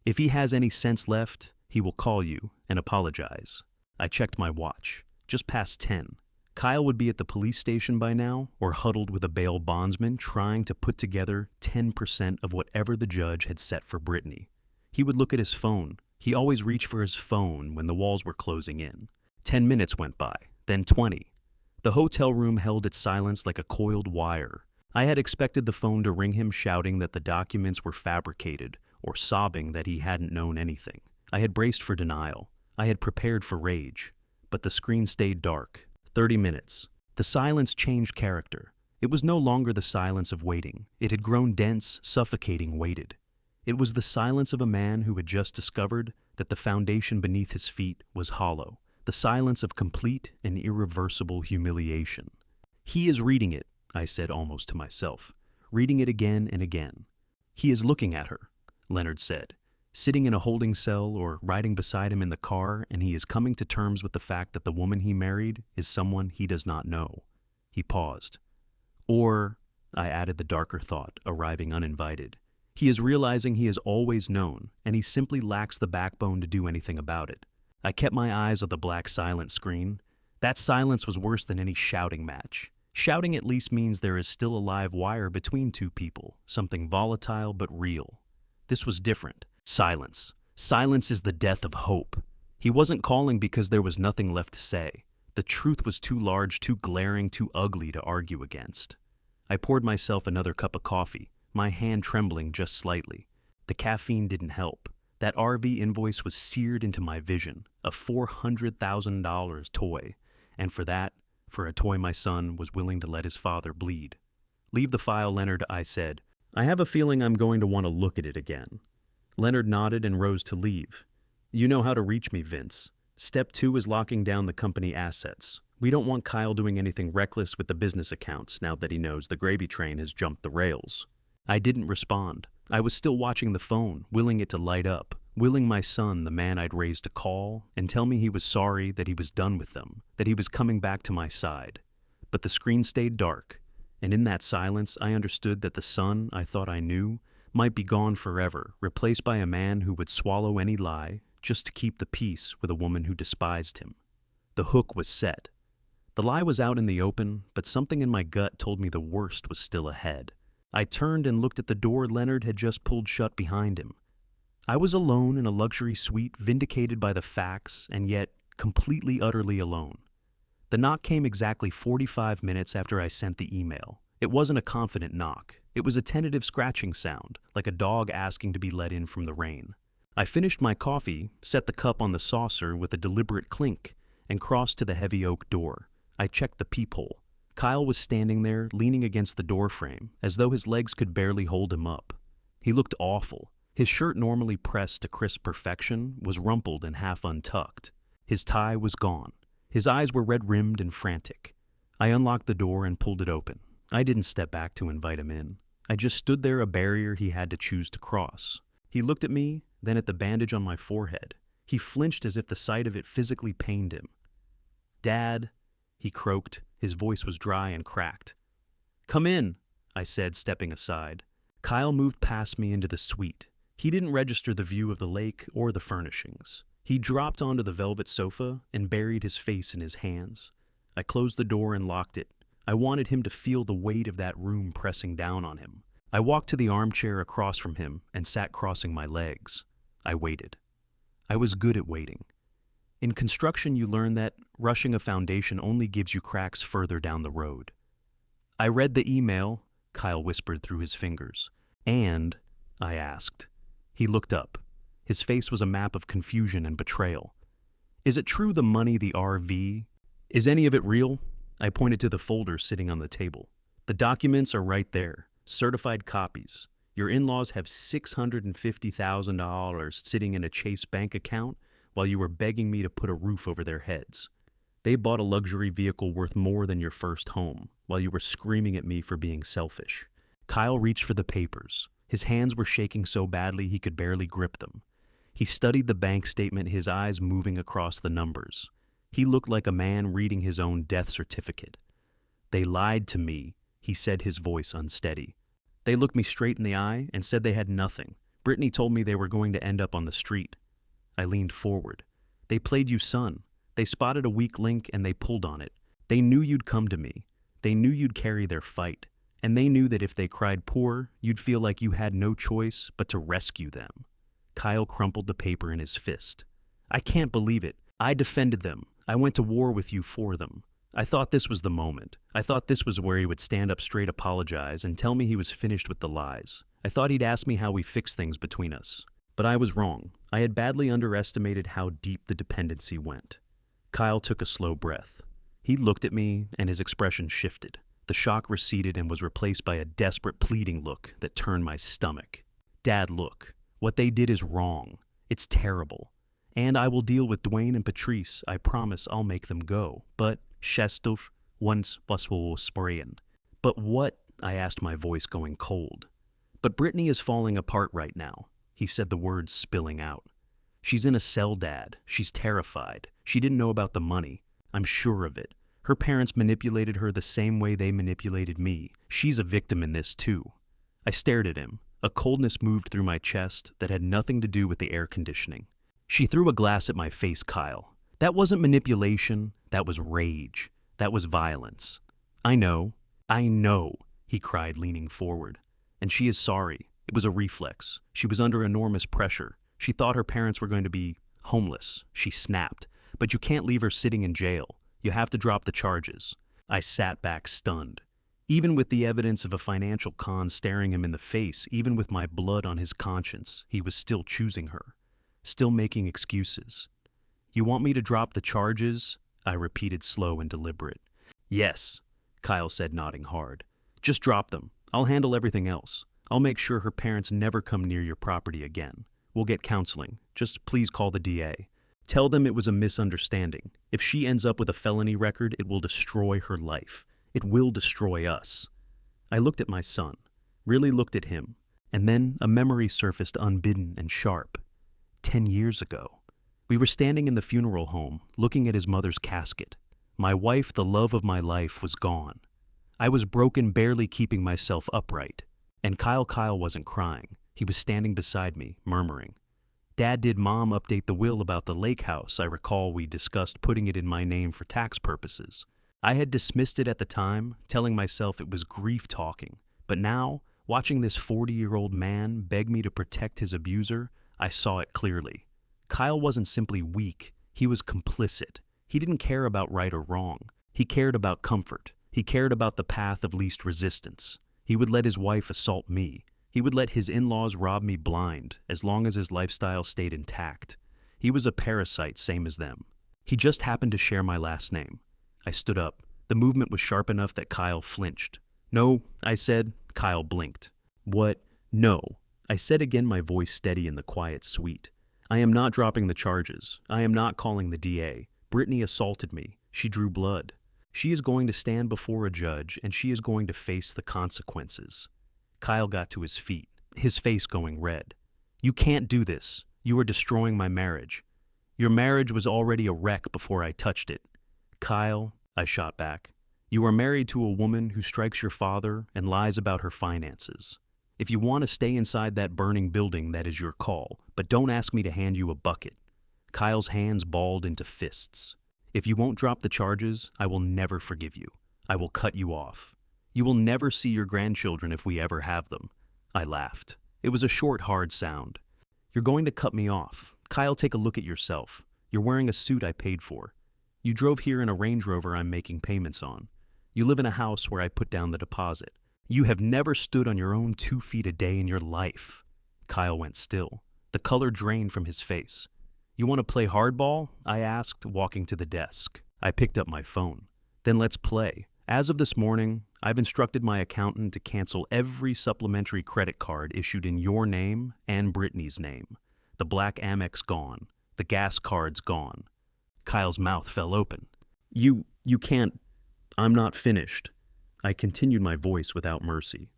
If he has any sense left, he will call you and apologize. I checked my watch. Just past 10. Kyle would be at the police station by now, or huddled with a bail bondsman trying to put together 10% of whatever the judge had set for Brittany. He would look at his phone. He always reached for his phone when the walls were closing in. 10 minutes went by, then 20. The hotel room held its silence like a coiled wire. I had expected the phone to ring him shouting that the documents were fabricated, or sobbing that he hadn't known anything. I had braced for denial. I had prepared for rage. But the screen stayed dark. 30 minutes. The silence changed character. It was no longer the silence of waiting. It had grown dense, suffocating, weighted. It was the silence of a man who had just discovered that the foundation beneath his feet was hollow. The silence of complete and irreversible humiliation. He is reading it, I said almost to myself, reading it again and again. He is looking at her, Leonard said, sitting in a holding cell or riding beside him in the car, and he is coming to terms with the fact that the woman he married is someone he does not know. He paused. Or, I added the darker thought, arriving uninvited, he is realizing he has always known, and he simply lacks the backbone to do anything about it. I kept my eyes on the black silent screen. That silence was worse than any shouting match. Shouting at least means there is still a live wire between two people, something volatile but real. This was different. Silence. Silence is the death of hope. He wasn't calling because there was nothing left to say. The truth was too large, too glaring, too ugly to argue against. I poured myself another cup of coffee, my hand trembling just slightly. The caffeine didn't help. That RV invoice was seared into my vision, a $400,000 toy, and for that, for a toy my son was willing to let his father bleed. Leave the file, Leonard, I said. I have a feeling I'm going to want to look at it again. Leonard nodded and rose to leave. You know how to reach me, Vince. Step 2 is locking down the company assets. We don't want Kyle doing anything reckless with the business accounts now that he knows the gravy train has jumped the rails. I didn't respond. I was still watching the phone, willing it to light up, willing my son, the man I'd raised, to call and tell me he was sorry, that he was done with them, that he was coming back to my side. But the screen stayed dark, and in that silence I understood that the son I thought I knew might be gone forever, replaced by a man who would swallow any lie just to keep the peace with a woman who despised him. The hook was set. The lie was out in the open, but something in my gut told me the worst was still ahead. I turned and looked at the door Leonard had just pulled shut behind him. I was alone in a luxury suite, vindicated by the facts, and yet completely, utterly alone. The knock came exactly 45 minutes after I sent the email. It wasn't a confident knock. It was a tentative scratching sound, like a dog asking to be let in from the rain. I finished my coffee, set the cup on the saucer with a deliberate clink, and crossed to the heavy oak door. I checked the peephole. Kyle was standing there, leaning against the doorframe, as though his legs could barely hold him up. He looked awful. His shirt, normally pressed to crisp perfection, was rumpled and half untucked. His tie was gone. His eyes were red-rimmed and frantic. I unlocked the door and pulled it open. I didn't step back to invite him in. I just stood there, a barrier he had to choose to cross. He looked at me, then at the bandage on my forehead. He flinched as if the sight of it physically pained him. "Dad," he croaked. His voice was dry and cracked. "Come in," I said, stepping aside. Kyle moved past me into the suite. He didn't register the view of the lake or the furnishings. He dropped onto the velvet sofa and buried his face in his hands. I closed the door and locked it. I wanted him to feel the weight of that room pressing down on him. I walked to the armchair across from him and sat crossing my legs. I waited. I was good at waiting. In construction, you learn that rushing a foundation only gives you cracks further down the road. "I read the email," Kyle whispered through his fingers. "And?" I asked. He looked up. His face was a map of confusion and betrayal. "Is it true the money, the RV? Is any of it real?" I pointed to the folder sitting on the table. "The documents are right there, certified copies. Your in-laws have $650,000 sitting in a Chase bank account while you were begging me to put a roof over their heads. They bought a luxury vehicle worth more than your first home while you were screaming at me for being selfish. Kyle reached for the papers. His hands were shaking so badly he could barely grip them. He studied the bank statement, his eyes moving across the numbers. He looked like a man reading his own death certificate. "They lied to me," he said, his voice unsteady. "They looked me straight in the eye and said they had nothing. Brittany told me they were going to end up on the street." I leaned forward. "They played you son. They spotted a weak link and they pulled on it. They knew you'd come to me. They knew you'd carry their fight. And they knew that if they cried poor, you'd feel like you had no choice but to rescue them." Kyle crumpled the paper in his fist. "I can't believe it. I defended them. I went to war with you for them. I thought this was the moment. I thought this was where he would stand up straight, apologize, and tell me he was finished with the lies. I thought he'd ask me how we fixed things between us. But I was wrong. I had badly underestimated how deep the dependency went." Kyle took a slow breath. He looked at me, and his expression shifted. The shock receded and was replaced by a desperate, pleading look that turned my stomach. "Dad, look. What they did is wrong. It's terrible. And I will deal with Dwayne and Patrice. I promise I'll make them go. But, Shestov, once was sprayen." "But what?" I asked, my voice going cold. "But Brittany is falling apart right now," he said, the words spilling out. "She's in a cell, Dad. She's terrified. She didn't know about the money. I'm sure of it. Her parents manipulated her the same way they manipulated me. She's a victim in this too." I stared at him. A coldness moved through my chest that had nothing to do with the air conditioning. "She threw a glass at my face, Kyle. That wasn't manipulation. That was rage. That was violence." I know, he cried, leaning forward. "And she is sorry. It was a reflex. She was under enormous pressure. She thought her parents were going to be homeless. She snapped. But you can't leave her sitting in jail. You have to drop the charges." I sat back stunned. Even with the evidence of a financial con staring him in the face, even with my blood on his conscience, he was still choosing her, still making excuses. "You want me to drop the charges?" I repeated, slow and deliberate. "Yes," Kyle said, nodding hard. "Just drop them. I'll handle everything else. I'll make sure her parents never come near your property again. We'll get counseling. Just please call the DA. Tell them it was a misunderstanding. If she ends up with a felony record, it will destroy her life. It will destroy us." I looked at my son, really looked at him, and then a memory surfaced, unbidden and sharp. 10 years ago. We were standing in the funeral home, looking at his mother's casket. My wife, the love of my life, was gone. I was broken, barely keeping myself upright. And Kyle wasn't crying. He was standing beside me, murmuring. "Dad, did Mom update the will about the lake house? I recall we discussed putting it in my name for tax purposes." I had dismissed it at the time, telling myself it was grief talking. But now, watching this 40-year-old man beg me to protect his abuser, I saw it clearly. Kyle wasn't simply weak, he was complicit. He didn't care about right or wrong. He cared about comfort. He cared about the path of least resistance. He would let his wife assault me. He would let his in-laws rob me blind, as long as his lifestyle stayed intact. He was a parasite, same as them. He just happened to share my last name. I stood up. The movement was sharp enough that Kyle flinched. "No," I said. Kyle blinked. "What? No." I said again, my voice steady in the quiet suite. "I am not dropping the charges. I am not calling the DA. Brittany assaulted me. She drew blood. She is going to stand before a judge, and she is going to face the consequences." Kyle got to his feet, his face going red. "You can't do this. You are destroying my marriage. Your marriage was already a wreck before I touched it." "Kyle," I shot back, "you are married to a woman who strikes your father and lies about her finances. If you want to stay inside that burning building, that is your call, but don't ask me to hand you a bucket." Kyle's hands balled into fists. "If you won't drop the charges, I will never forgive you. I will cut you off. You will never see your grandchildren if we ever have them." I laughed. It was a short, hard sound. "You're going to cut me off. Kyle, take a look at yourself. You're wearing a suit I paid for. You drove here in a Range Rover I'm making payments on. You live in a house where I put down the deposit. You have never stood on your own 2 feet a day in your life." Kyle went still. The color drained from his face. "You want to play hardball?" I asked, walking to the desk. I picked up my phone. "Then let's play. As of this morning, I've instructed my accountant to cancel every supplementary credit card issued in your name and Brittany's name. The black Amex gone. The gas card's gone." Kyle's mouth fell open. You can't. I'm not finished." I continued, my voice without mercy.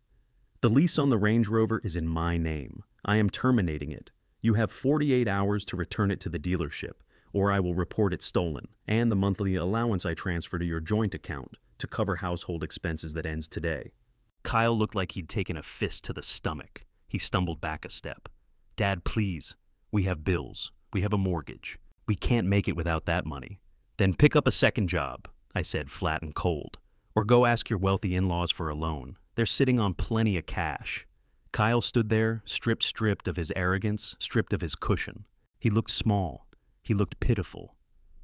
The lease on the Range Rover is in my name. I am terminating it. You have 48 hours to return it to the dealership, or I will report it stolen, and the monthly allowance I transfer to your joint account to cover household expenses that ends today." Kyle looked like he'd taken a fist to the stomach. He stumbled back a step. "Dad, please. We have bills. We have a mortgage. We can't make it without that money." "Then pick up a second job," I said, flat and cold. "Or go ask your wealthy in-laws for a loan. They're sitting on plenty of cash." Kyle stood there, stripped of his arrogance, stripped of his cushion. He looked small. He looked pitiful.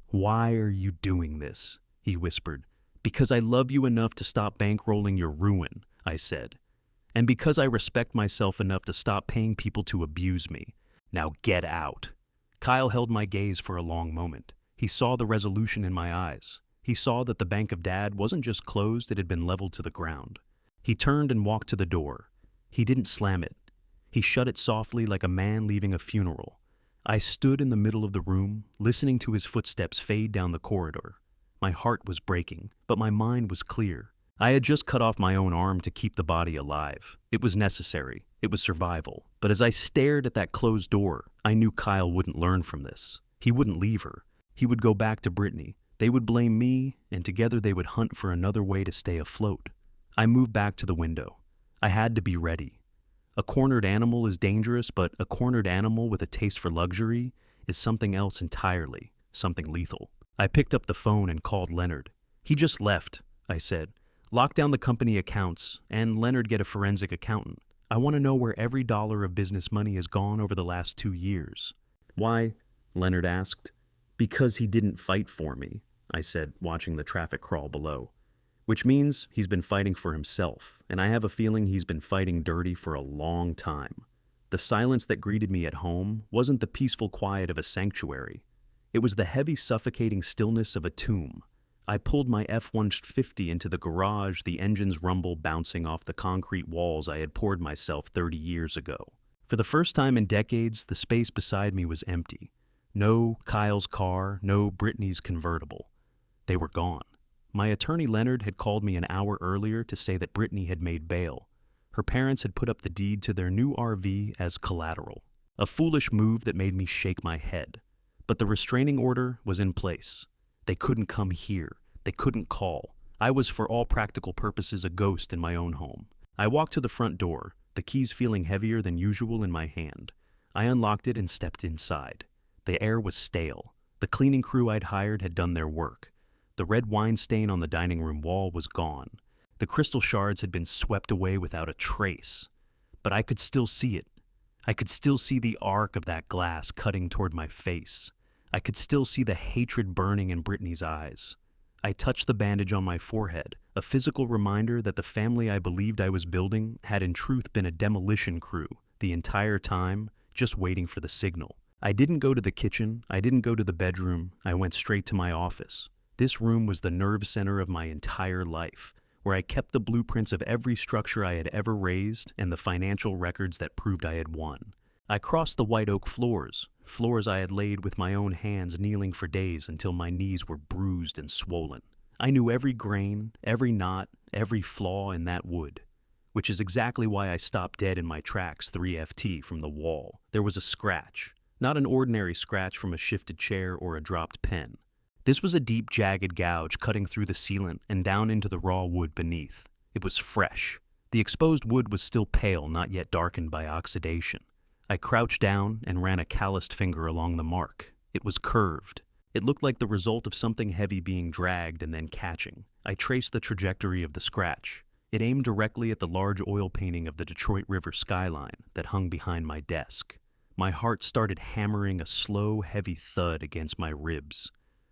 "Why are you doing this?" he whispered. "Because I love you enough to stop bankrolling your ruin," I said. "And because I respect myself enough to stop paying people to abuse me. Now get out." Kyle held my gaze for a long moment. He saw the resolution in my eyes. He saw that the bank of Dad wasn't just closed, it had been leveled to the ground. He turned and walked to the door. He didn't slam it. He shut it softly like a man leaving a funeral. I stood in the middle of the room, listening to his footsteps fade down the corridor. My heart was breaking, but my mind was clear. I had just cut off my own arm to keep the body alive. It was necessary. It was survival. But as I stared at that closed door, I knew Kyle wouldn't learn from this. He wouldn't leave her. He would go back to Brittany. They would blame me, and together they would hunt for another way to stay afloat. I moved back to the window. I had to be ready. A cornered animal is dangerous, but a cornered animal with a taste for luxury is something else entirely, something lethal. I picked up the phone and called Leonard. "He just left," I said. "Lock down the company accounts, and Leonard get a forensic accountant. I want to know where every dollar of business money has gone over the last 2 years." "Why?" Leonard asked. "Because he didn't fight for me," I said, watching the traffic crawl below. "Which means he's been fighting for himself, and I have a feeling he's been fighting dirty for a long time." The silence that greeted me at home wasn't the peaceful quiet of a sanctuary. It was the heavy, suffocating stillness of a tomb. I pulled my F-150 into the garage, the engine's rumble bouncing off the concrete walls I had poured myself 30 years ago. For the first time in decades, the space beside me was empty. No Kyle's car, no Brittany's convertible. They were gone. My attorney Leonard had called me an hour earlier to say that Brittany had made bail. Her parents had put up the deed to their new RV as collateral. A foolish move that made me shake my head. But the restraining order was in place. They couldn't come here. They couldn't call. I was for all practical purposes a ghost in my own home. I walked to the front door, the keys feeling heavier than usual in my hand. I unlocked it and stepped inside. The air was stale. The cleaning crew I'd hired had done their work. The red wine stain on the dining room wall was gone. The crystal shards had been swept away without a trace. But I could still see it. I could still see the arc of that glass cutting toward my face. I could still see the hatred burning in Brittany's eyes. I touched the bandage on my forehead, a physical reminder that the family I believed I was building had in truth been a demolition crew the entire time, just waiting for the signal. I didn't go to the kitchen, I didn't go to the bedroom, I went straight to my office. This room was the nerve center of my entire life, where I kept the blueprints of every structure I had ever raised and the financial records that proved I had won. I crossed the white oak floors I had laid with my own hands, kneeling for days until my knees were bruised and swollen. I knew every grain, every knot, every flaw in that wood, which is exactly why I stopped dead in my tracks 3FT from the wall. There was a scratch, not an ordinary scratch from a shifted chair or a dropped pen. This was a deep, jagged gouge cutting through the sealant and down into the raw wood beneath. It was fresh. The exposed wood was still pale, not yet darkened by oxidation. I crouched down and ran a calloused finger along the mark. It was curved. It looked like the result of something heavy being dragged and then catching. I traced the trajectory of the scratch. It aimed directly at the large oil painting of the Detroit River skyline that hung behind my desk. My heart started hammering a slow, heavy thud against my ribs.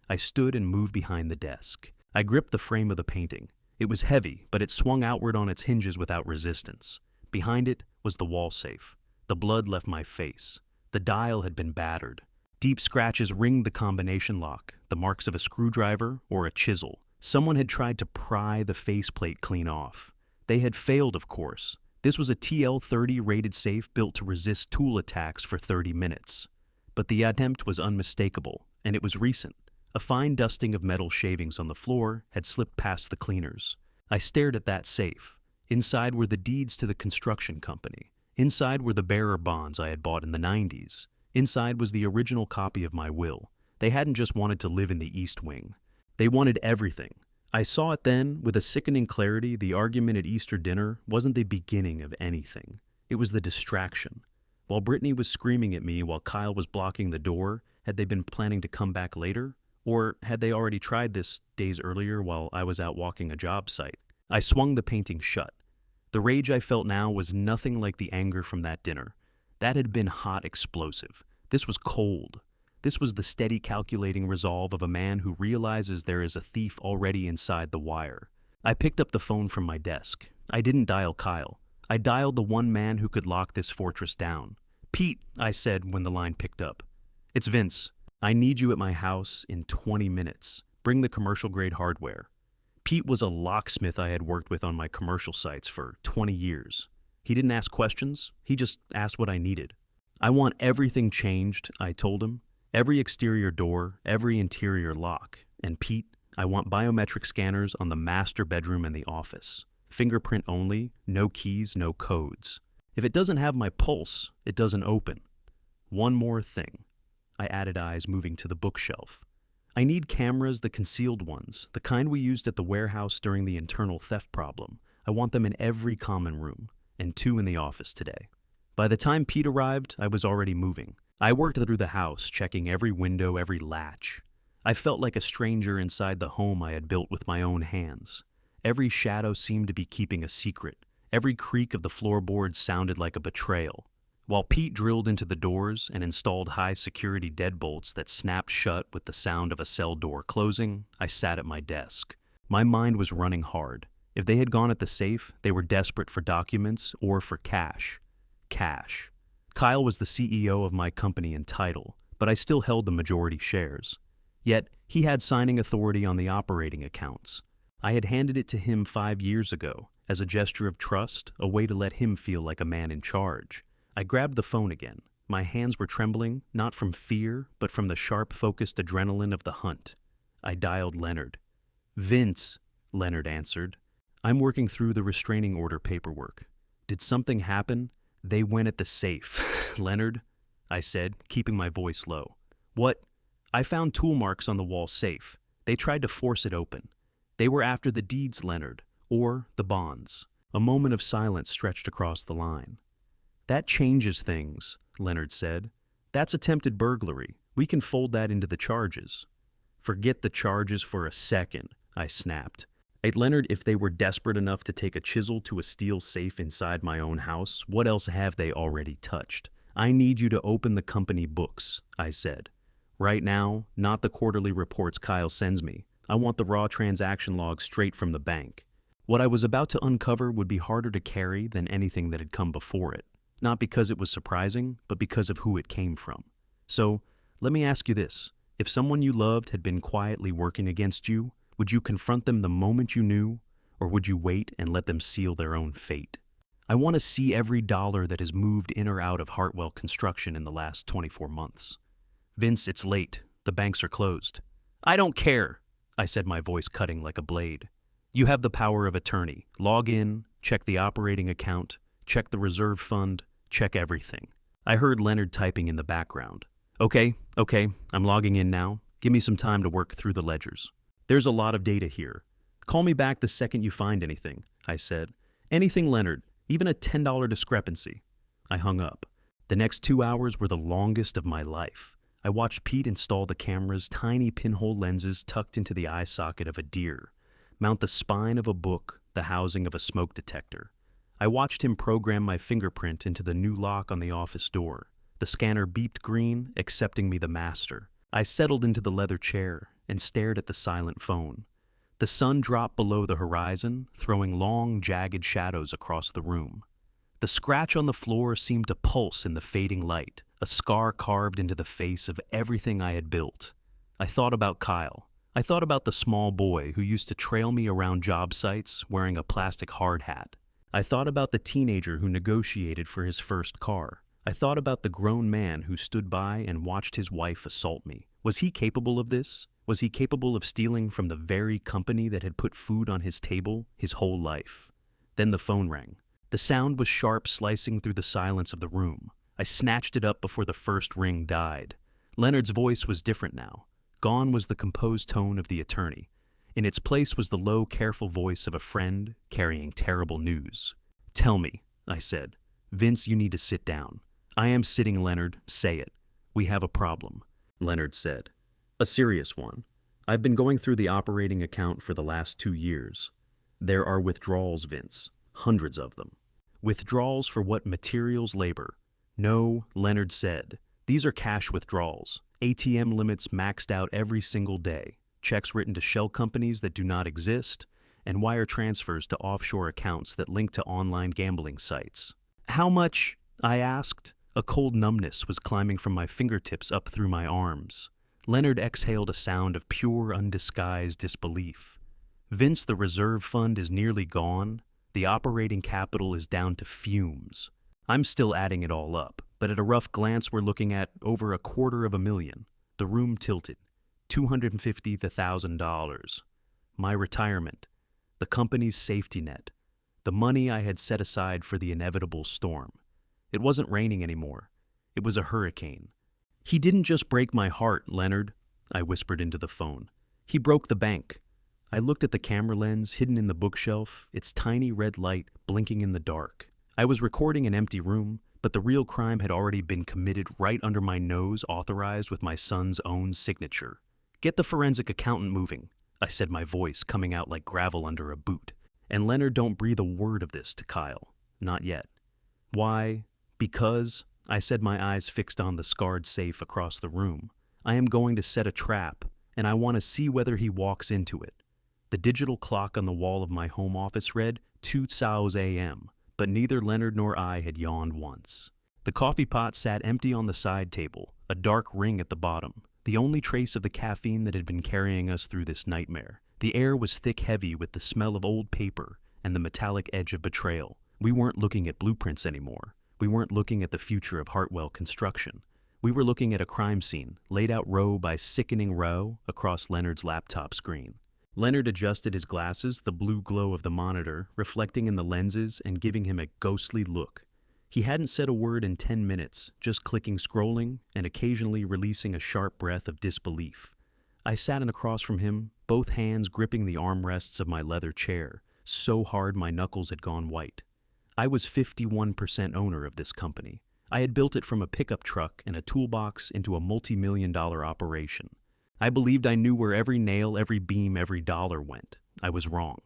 I stood and moved behind the desk. I gripped the frame of the painting. It was heavy, but it swung outward on its hinges without resistance. Behind it was the wall safe. The blood left my face. The dial had been battered. Deep scratches ringed the combination lock, the marks of a screwdriver or a chisel. Someone had tried to pry the faceplate clean off. They had failed, of course. This was a TL-30 rated safe built to resist tool attacks for 30 minutes. But the attempt was unmistakable, and it was recent. A fine dusting of metal shavings on the floor had slipped past the cleaners. I stared at that safe. Inside were the deeds to the construction company. Inside were the bearer bonds I had bought in the 90s. Inside was the original copy of my will. They hadn't just wanted to live in the East Wing. They wanted everything. I saw it then, with a sickening clarity. The argument at Easter dinner wasn't the beginning of anything. It was the distraction. While Brittany was screaming at me while Kyle was blocking the door, had they been planning to come back later? Or had they already tried this days earlier while I was out walking a job site? I swung the painting shut. The rage I felt now was nothing like the anger from that dinner. That had been hot explosive. This was cold. This was the steady calculating resolve of a man who realizes there is a thief already inside the wire. I picked up the phone from my desk. I didn't dial Kyle. I dialed the one man who could lock this fortress down. "Pete," I said when the line picked up. "It's Vince. I need you at my house in 20 minutes. Bring the commercial-grade hardware." Pete was a locksmith I had worked with on my commercial sites for 20 years. He didn't ask questions. He just asked what I needed. "I want everything changed," I told him. "Every exterior door, every interior lock. And Pete, I want biometric scanners on the master bedroom and the office. Fingerprint only, no keys, no codes. If it doesn't have my pulse, it doesn't open. One more thing." I added, eyes moving to the bookshelf. "I need cameras, the concealed ones, the kind we used at the warehouse during the internal theft problem. I want them in every common room, and 2 in the office today." By the time Pete arrived, I was already moving. I worked through the house, checking every window, every latch. I felt like a stranger inside the home I had built with my own hands. Every shadow seemed to be keeping a secret. Every creak of the floorboards sounded like a betrayal. While Pete drilled into the doors and installed high-security deadbolts that snapped shut with the sound of a cell door closing, I sat at my desk. My mind was running hard. If they had gone at the safe, they were desperate for documents or for cash. Cash. Kyle was the CEO of my company in title, but I still held the majority shares. Yet, he had signing authority on the operating accounts. I had handed it to him 5 years ago, as a gesture of trust, a way to let him feel like a man in charge. I grabbed the phone again. My hands were trembling, not from fear, but from the sharp, focused adrenaline of the hunt. I dialed Leonard. "Vince," Leonard answered. "I'm working through the restraining order paperwork. Did something happen?" "They went at the safe, Leonard," I said, keeping my voice low. "What?" "I found tool marks on the wall safe. They tried to force it open. They were after the deeds, Leonard, or the bonds." A moment of silence stretched across the line. "That changes things," Leonard said. "That's attempted burglary. We can fold that into the charges." "Forget the charges for a second," I snapped. "Leonard, if they were desperate enough to take a chisel to a steel safe inside my own house, what else have they already touched? I need you to open the company books," I said. "Right now, not the quarterly reports Kyle sends me. I want the raw transaction logs straight from the bank." What I was about to uncover would be harder to carry than anything that had come before it. Not because it was surprising, but because of who it came from. So, let me ask you this. If someone you loved had been quietly working against you, would you confront them the moment you knew, or would you wait and let them seal their own fate? I want to see every dollar that has moved in or out of Hartwell Construction in the last 24 months. "Vince, it's late. The banks are closed." "I don't care," I said, my voice cutting like a blade. "You have the power of attorney. Log in, check the operating account, check the reserve fund, check everything." I heard Leonard typing in the background. Okay, I'm logging in now. Give me some time to work through the ledgers. There's a lot of data here. Call me back the second you find anything," I said. "Anything, Leonard, even a $10 discrepancy." I hung up. The next 2 hours were the longest of my life. I watched Pete install the camera's tiny pinhole lenses tucked into the eye socket of a deer, mount the spine of a book, the housing of a smoke detector. I watched him program my fingerprint into the new lock on the office door. The scanner beeped green, accepting me the master. I settled into the leather chair and stared at the silent phone. The sun dropped below the horizon, throwing long, jagged shadows across the room. The scratch on the floor seemed to pulse in the fading light, a scar carved into the face of everything I had built. I thought about Kyle. I thought about the small boy who used to trail me around job sites wearing a plastic hard hat. I thought about the teenager who negotiated for his first car. I thought about the grown man who stood by and watched his wife assault me. Was he capable of this? Was he capable of stealing from the very company that had put food on his table his whole life? Then the phone rang. The sound was sharp, slicing through the silence of the room. I snatched it up before the first ring died. Leonard's voice was different now. Gone was the composed tone of the attorney. In its place was the low, careful voice of a friend carrying terrible news. "Tell me," I said. "Vince, you need to sit down." "I am sitting, Leonard. Say it." "We have a problem," Leonard said. "A serious one. I've been going through the operating account for the last 2 years. There are withdrawals, Vince. Hundreds of them." "Withdrawals for what materials, labor?" "No," Leonard said. "These are cash withdrawals. ATM limits maxed out every single day. Checks written to shell companies that do not exist, and wire transfers to offshore accounts that link to online gambling sites." "How much?" I asked. A cold numbness was climbing from my fingertips up through my arms. Leonard exhaled a sound of pure, undisguised disbelief. "Vince, the reserve fund is nearly gone. The operating capital is down to fumes. I'm still adding it all up, but at a rough glance we're looking at over $250,000. The room tilted. $250,000 to $1,000. My retirement. The company's safety net. The money I had set aside for the inevitable storm. It wasn't raining anymore. It was a hurricane. "He didn't just break my heart, Leonard," I whispered into the phone. "He broke the bank." I looked at the camera lens hidden in the bookshelf, its tiny red light blinking in the dark. I was recording an empty room, but the real crime had already been committed right under my nose, authorized with my son's own signature. "Get the forensic accountant moving," I said, my voice coming out like gravel under a boot. "And Leonard, don't breathe a word of this to Kyle. Not yet." "Why?" "Because," I said, my eyes fixed on the scarred safe across the room, "I am going to set a trap, and I want to see whether he walks into it." The digital clock on the wall of my home office read 2:00 a.m., but neither Leonard nor I had yawned once. The coffee pot sat empty on the side table, a dark ring at the bottom, the only trace of the caffeine that had been carrying us through this nightmare. The air was thick, heavy with the smell of old paper and the metallic edge of betrayal. We weren't looking at blueprints anymore. We weren't looking at the future of Hartwell Construction. We were looking at a crime scene, laid out row by sickening row across Leonard's laptop screen. Leonard adjusted his glasses, the blue glow of the monitor reflecting in the lenses and giving him a ghostly look. He hadn't said a word in 10 minutes, just clicking, scrolling, and occasionally releasing a sharp breath of disbelief. I sat in across from him, both hands gripping the armrests of my leather chair, so hard my knuckles had gone white. I was 51% owner of this company. I had built it from a pickup truck and a toolbox into a multi-million-dollar operation. I believed I knew where every nail, every beam, every dollar went. I was wrong.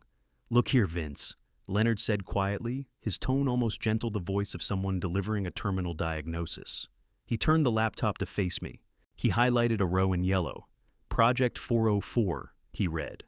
"Look here, Vince," Leonard said quietly, his tone almost gentle, the voice of someone delivering a terminal diagnosis. He turned the laptop to face me. He highlighted a row in yellow. "Project 404, he read.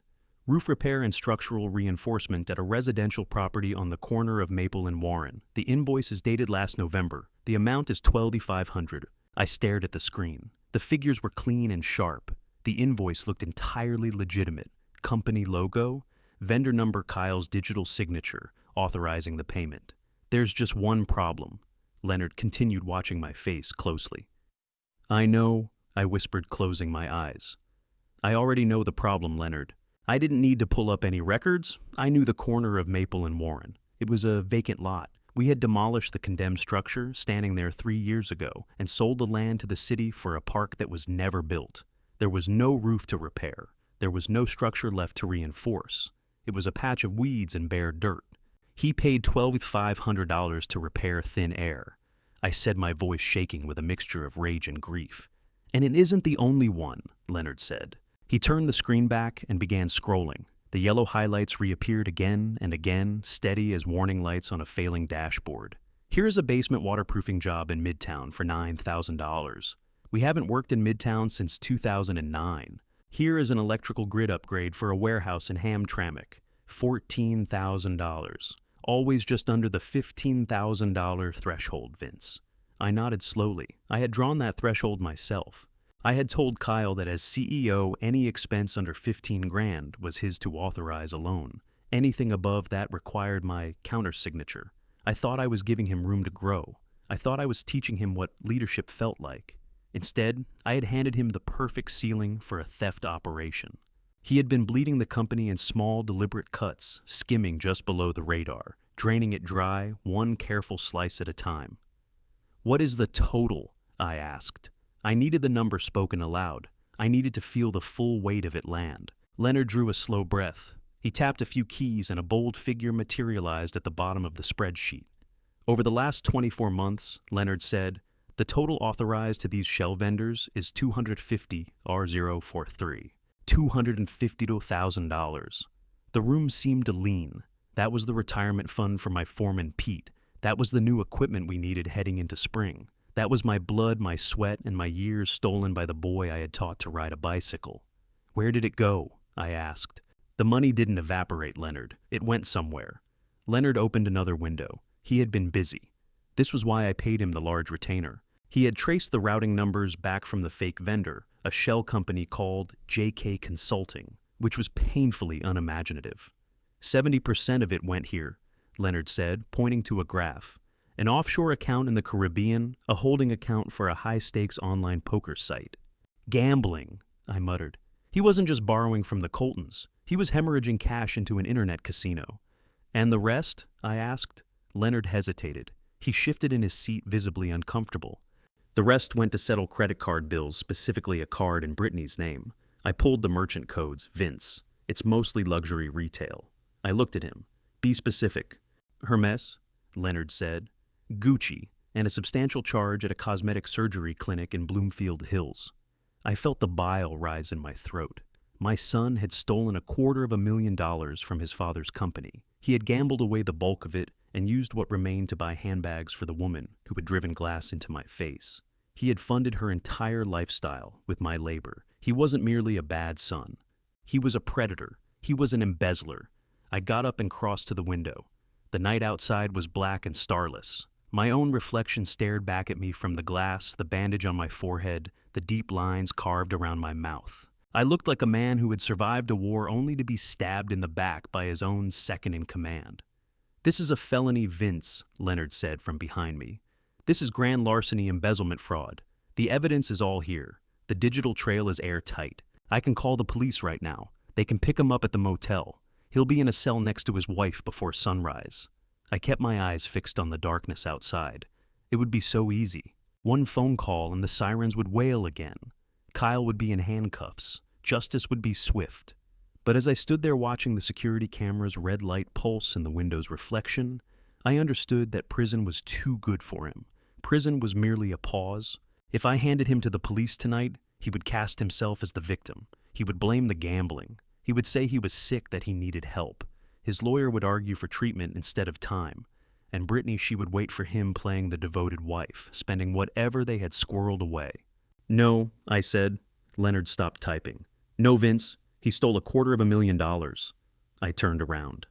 "Roof repair and structural reinforcement at a residential property on the corner of Maple and Warren. The invoice is dated last November. The amount is $12,500. I stared at the screen. The figures were clean and sharp. The invoice looked entirely legitimate. Company logo, vendor number, Kyle's digital signature, authorizing the payment. "There's just one problem." Leonard continued, watching my face closely. "I know," I whispered, closing my eyes. "I already know the problem, Leonard. I didn't need to pull up any records. I knew the corner of Maple and Warren. It was a vacant lot. We had demolished the condemned structure standing there 3 years ago and sold the land to the city for a park that was never built. There was no roof to repair. There was no structure left to reinforce. It was a patch of weeds and bare dirt. He paid $12,500 to repair thin air." I said, my voice shaking with a mixture of rage and grief. "And it isn't the only one," Leonard said. He turned the screen back and began scrolling. The yellow highlights reappeared again and again, steady as warning lights on a failing dashboard. "Here is a basement waterproofing job in Midtown for $9,000. We haven't worked in Midtown since 2009. Here is an electrical grid upgrade for a warehouse in Hamtramck, $14,000. Always just under the $15,000 threshold, Vince." I nodded slowly. I had drawn that threshold myself. I had told Kyle that as CEO, any expense under 15 grand was his to authorize alone. Anything above that required my countersignature. I thought I was giving him room to grow. I thought I was teaching him what leadership felt like. Instead, I had handed him the perfect ceiling for a theft operation. He had been bleeding the company in small, deliberate cuts, skimming just below the radar, draining it dry, one careful slice at a time. "What is the total?" I asked. I needed the number spoken aloud. I needed to feel the full weight of it land. Leonard drew a slow breath. He tapped a few keys and a bold figure materialized at the bottom of the spreadsheet. "Over the last 24 months," Leonard said, "the total authorized to these shell vendors is 250 R043. $250 to $1,000. The room seemed to lean. That was the retirement fund for my foreman Pete. That was the new equipment we needed heading into spring. That was my blood, my sweat, and my years stolen by the boy I had taught to ride a bicycle. Where did it go?" I asked. "The money didn't evaporate, Leonard. It went somewhere." Leonard opened another window. He had been busy. This was why I paid him the large retainer. He had traced the routing numbers back from the fake vendor, a shell company called JK Consulting, which was painfully unimaginative. 70% of it went here, Leonard said, pointing to a graph. An offshore account in the Caribbean, a holding account for a high-stakes online poker site. "Gambling," I muttered. He wasn't just borrowing from the Coltons. He was hemorrhaging cash into an internet casino. "And the rest?" I asked. Leonard hesitated. He shifted in his seat, visibly uncomfortable. "The rest went to settle credit card bills, specifically a card in Brittany's name. I pulled the merchant codes, Vince. It's mostly luxury retail." I looked at him. "Be specific." "Hermes," Leonard said. "Gucci, and a substantial charge at a cosmetic surgery clinic in Bloomfield Hills." I felt the bile rise in my throat. My son had stolen $250,000 from his father's company. He had gambled away the bulk of it and used what remained to buy handbags for the woman who had driven glass into my face. He had funded her entire lifestyle with my labor. He wasn't merely a bad son. He was a predator. He was an embezzler. I got up and crossed to the window. The night outside was black and starless. My own reflection stared back at me from the glass, the bandage on my forehead, the deep lines carved around my mouth. I looked like a man who had survived a war only to be stabbed in the back by his own second-in-command. "This is a felony, Vince," Leonard said from behind me. "This is grand larceny embezzlement fraud. The evidence is all here. The digital trail is airtight. I can call the police right now. They can pick him up at the motel. He'll be in a cell next to his wife before sunrise." I kept my eyes fixed on the darkness outside. It would be so easy. One phone call and the sirens would wail again. Kyle would be in handcuffs. Justice would be swift. But as I stood there watching the security camera's red light pulse in the window's reflection, I understood that prison was too good for him. Prison was merely a pause. If I handed him to the police tonight, he would cast himself as the victim. He would blame the gambling. He would say he was sick, that he needed help. His lawyer would argue for treatment instead of time. And Brittany, she would wait for him playing the devoted wife, spending whatever they had squirreled away. "No," I said. Leonard stopped typing. "No, Vince. He stole $250,000. I turned around.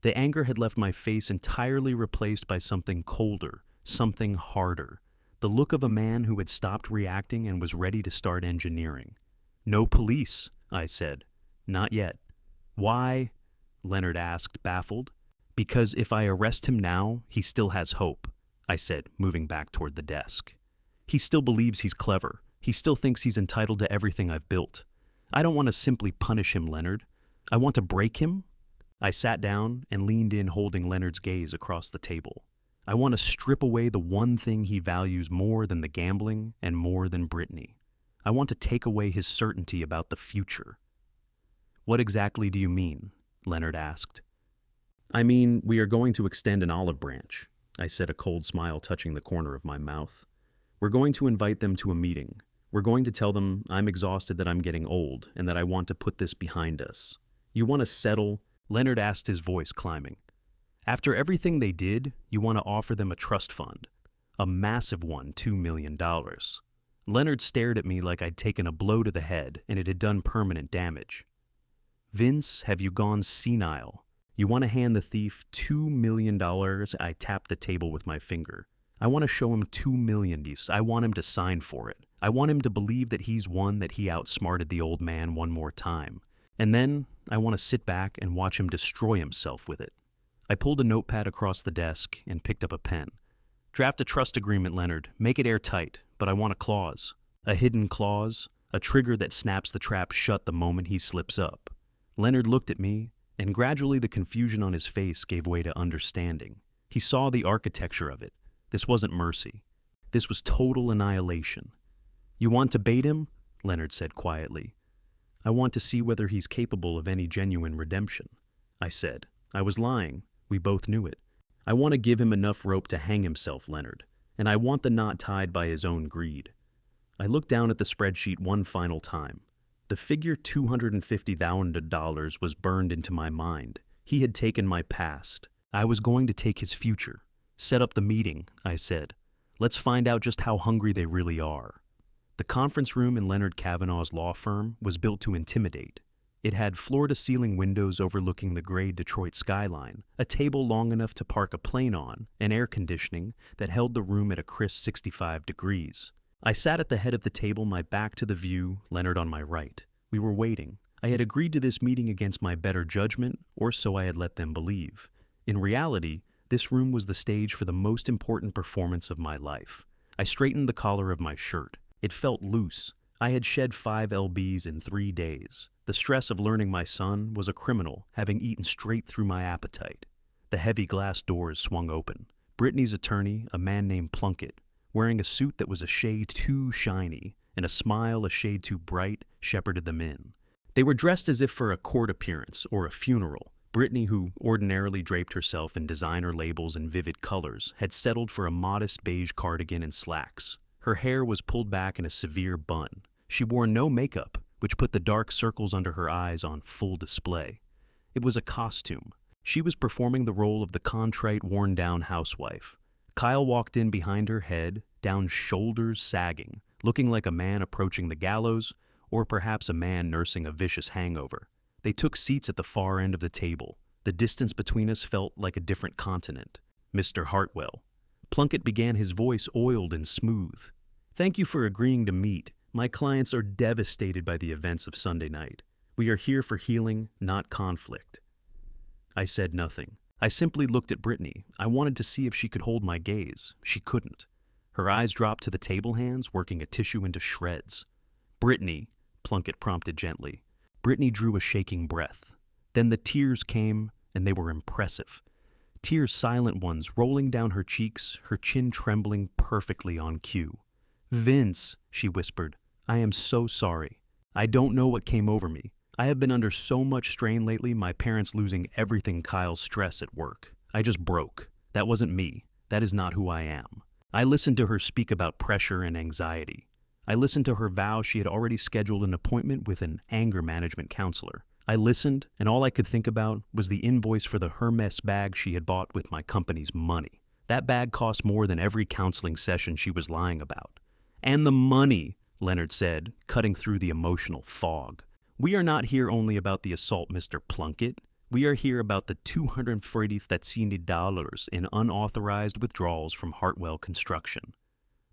The anger had left my face entirely replaced by something colder, something harder. The look of a man who had stopped reacting and was ready to start engineering. "No police," I said. "Not yet." "Why?" Leonard asked, baffled. "Because if I arrest him now, he still has hope," I said, moving back toward the desk. "He still believes he's clever. He still thinks he's entitled to everything I've built. I don't want to simply punish him, Leonard. I want to break him." I sat down and leaned in, holding Leonard's gaze across the table. "I want to strip away the one thing he values more than the gambling and more than Brittany. I want to take away his certainty about the future." "What exactly do you mean?" Leonard asked. "I mean, we are going to extend an olive branch," I said, a cold smile touching the corner of my mouth. "We're going to invite them to a meeting. We're going to tell them I'm exhausted, that I'm getting old, and that I want to put this behind us. You want to settle?" Leonard asked, his voice climbing. "After everything they did, you want to offer them a trust fund. A massive one, $2 million. Leonard stared at me like I'd taken a blow to the head and it had done permanent damage. "Vince, have you gone senile? You want to hand the thief $2 million? I tapped the table with my finger. "I want to show him $2 million. I want him to sign for it. I want him to believe that he's won, that he outsmarted the old man one more time. And then I want to sit back and watch him destroy himself with it." I pulled a notepad across the desk and picked up a pen. "Draft a trust agreement, Leonard. Make it airtight, but I want a clause. A hidden clause. A trigger that snaps the trap shut the moment he slips up." Leonard looked at me, and gradually the confusion on his face gave way to understanding. He saw the architecture of it. This wasn't mercy. This was total annihilation. "You want to bait him?" Leonard said quietly. "I want to see whether he's capable of any genuine redemption," I said. I was lying. We both knew it. "I want to give him enough rope to hang himself, Leonard, and I want the knot tied by his own greed." I looked down at the spreadsheet one final time. The figure $250,000 was burned into my mind. He had taken my past. I was going to take his future. "Set up the meeting," I said. "Let's find out just how hungry they really are." The conference room in Leonard Kavanaugh's law firm was built to intimidate. It had floor-to-ceiling windows overlooking the gray Detroit skyline, a table long enough to park a plane on, and air conditioning that held the room at a crisp 65 degrees. I sat at the head of the table, my back to the view, Leonard on my right. We were waiting. I had agreed to this meeting against my better judgment, or so I had let them believe. In reality, this room was the stage for the most important performance of my life. I straightened the collar of my shirt. It felt loose. I had shed 5 lbs in 3 days. The stress of learning my son was a criminal, having eaten straight through my appetite. The heavy glass doors swung open. Brittany's attorney, a man named Plunkett, wearing a suit that was a shade too shiny and a smile a shade too bright, shepherded them in. They were dressed as if for a court appearance or a funeral. Brittany, who ordinarily draped herself in designer labels and vivid colors, had settled for a modest beige cardigan and slacks. Her hair was pulled back in a severe bun. She wore no makeup, which put the dark circles under her eyes on full display. It was a costume. She was performing the role of the contrite, worn-down housewife. Kyle walked in behind her, head down, shoulders sagging, looking like a man approaching the gallows, or perhaps a man nursing a vicious hangover. They took seats at the far end of the table. The distance between us felt like a different continent. "Mr. Hartwell." Plunkett began, his voice oiled and smooth. "Thank you for agreeing to meet. My clients are devastated by the events of Sunday night. We are here for healing, not conflict." I said nothing. I simply looked at Brittany. I wanted to see if she could hold my gaze. She couldn't. Her eyes dropped to the table hands, working a tissue into shreds. "Brittany," Plunkett prompted gently. Brittany drew a shaking breath. Then the tears came, and they were impressive. Tears, silent ones, rolling down her cheeks, her chin trembling perfectly on cue. "Vince," she whispered, "I am so sorry. I don't know what came over me. I have been under so much strain lately, my parents losing everything, Kyle's stress at work. I just broke. That wasn't me. That is not who I am." I listened to her speak about pressure and anxiety. I listened to her vow she had already scheduled an appointment with an anger management counselor. I listened, and all I could think about was the invoice for the Hermes bag she had bought with my company's money. That bag cost more than every counseling session she was lying about. "And the money," Leonard said, cutting through the emotional fog. "We are not here only about the assault, Mr. Plunkett. We are here about the $240,000 in unauthorized withdrawals from Hartwell Construction."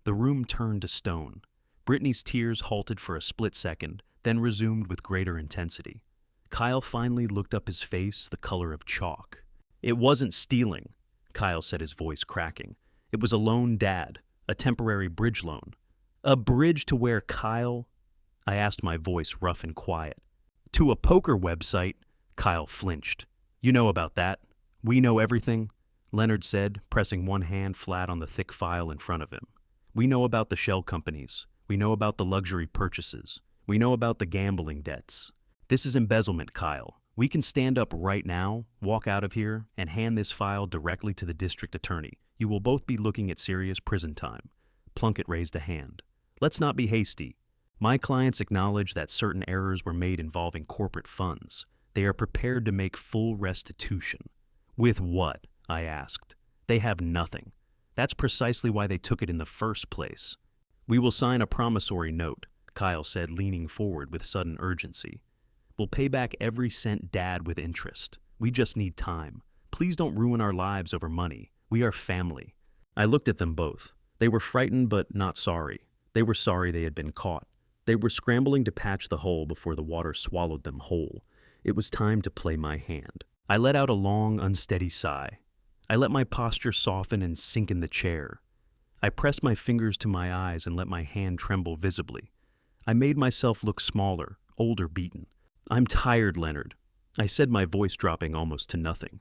The room turned to stone. Brittany's tears halted for a split second, then resumed with greater intensity. Kyle finally looked up, his face the color of chalk. "It wasn't stealing," Kyle said, his voice cracking. "It was a loan, Dad, a temporary bridge loan." "A bridge to where, Kyle?" I asked, my voice rough and quiet. "To a poker website." Kyle flinched. "You know about that. We know everything," Leonard said, pressing one hand flat on the thick file in front of him. "We know about the shell companies. We know about the luxury purchases. We know about the gambling debts. This is embezzlement, Kyle. We can stand up right now, walk out of here, and hand this file directly to the district attorney. You will both be looking at serious prison time." Plunkett raised a hand. "Let's not be hasty. My clients acknowledge that certain errors were made involving corporate funds. They are prepared to make full restitution." "With what?" I asked. "They have nothing. That's precisely why they took it in the first place." "We will sign a promissory note," Kyle said, leaning forward with sudden urgency. "We'll pay back every cent, Dad, with interest. We just need time. Please don't ruin our lives over money. We are family." I looked at them both. They were frightened but not sorry. They were sorry they had been caught. They were scrambling to patch the hole before the water swallowed them whole. It was time to play my hand. I let out a long, unsteady sigh. I let my posture soften and sink in the chair. I pressed my fingers to my eyes and let my hand tremble visibly. I made myself look smaller, older, beaten. "I'm tired, Leonard. I said, my voice dropping almost to nothing.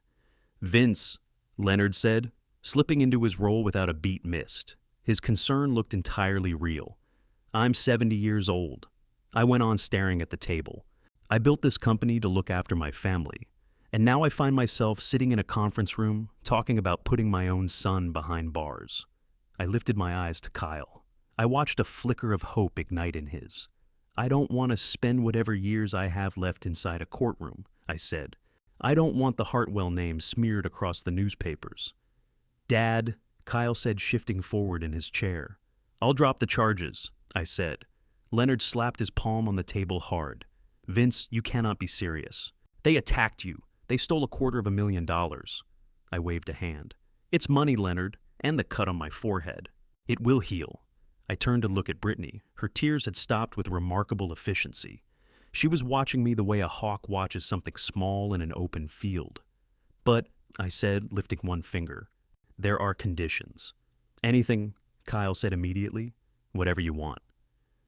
Vince, Leonard said, slipping into his role without a beat missed. His concern looked entirely real. I'm 70 years old. I went on staring at the table. I built this company to look after my family. And now I find myself sitting in a conference room talking about putting my own son behind bars. I lifted my eyes to Kyle. I watched a flicker of hope ignite in his. I don't want to spend whatever years I have left inside a courtroom, I said. I don't want the Hartwell name smeared across the newspapers. Dad, Kyle said, shifting forward in his chair. I'll drop the charges, I said. Leonard slapped his palm on the table hard. Vince, you cannot be serious. They attacked you. They stole $250,000. I waved a hand. It's money, Leonard, and the cut on my forehead. It will heal. I turned to look at Brittany. Her tears had stopped with remarkable efficiency. She was watching me the way a hawk watches something small in an open field. But, I said, lifting one finger, there are conditions. Anything, Kyle said immediately. Whatever you want.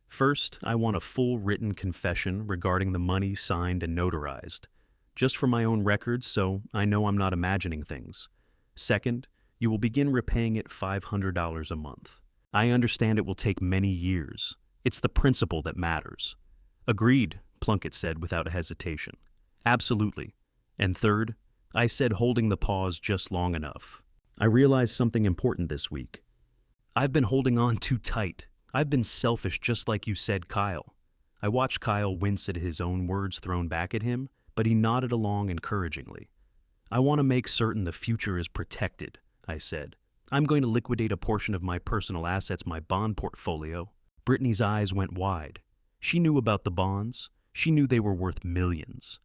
First, I want a full written confession regarding the money signed and notarized. Just for my own records, so I know I'm not imagining things. Second, you will begin repaying it $500 a month. I understand it will take many years. It's the principle that matters. Agreed, Plunkett said without hesitation. Absolutely. And third, I said, holding the pause just long enough. I realized something important this week. I've been holding on too tight. I've been selfish just like you said, Kyle. I watched Kyle wince at his own words thrown back at him, but he nodded along encouragingly. I want to make certain the future is protected, I said. I'm going to liquidate a portion of my personal assets, my bond portfolio. Brittany's eyes went wide. She knew about the bonds. She knew they were worth millions.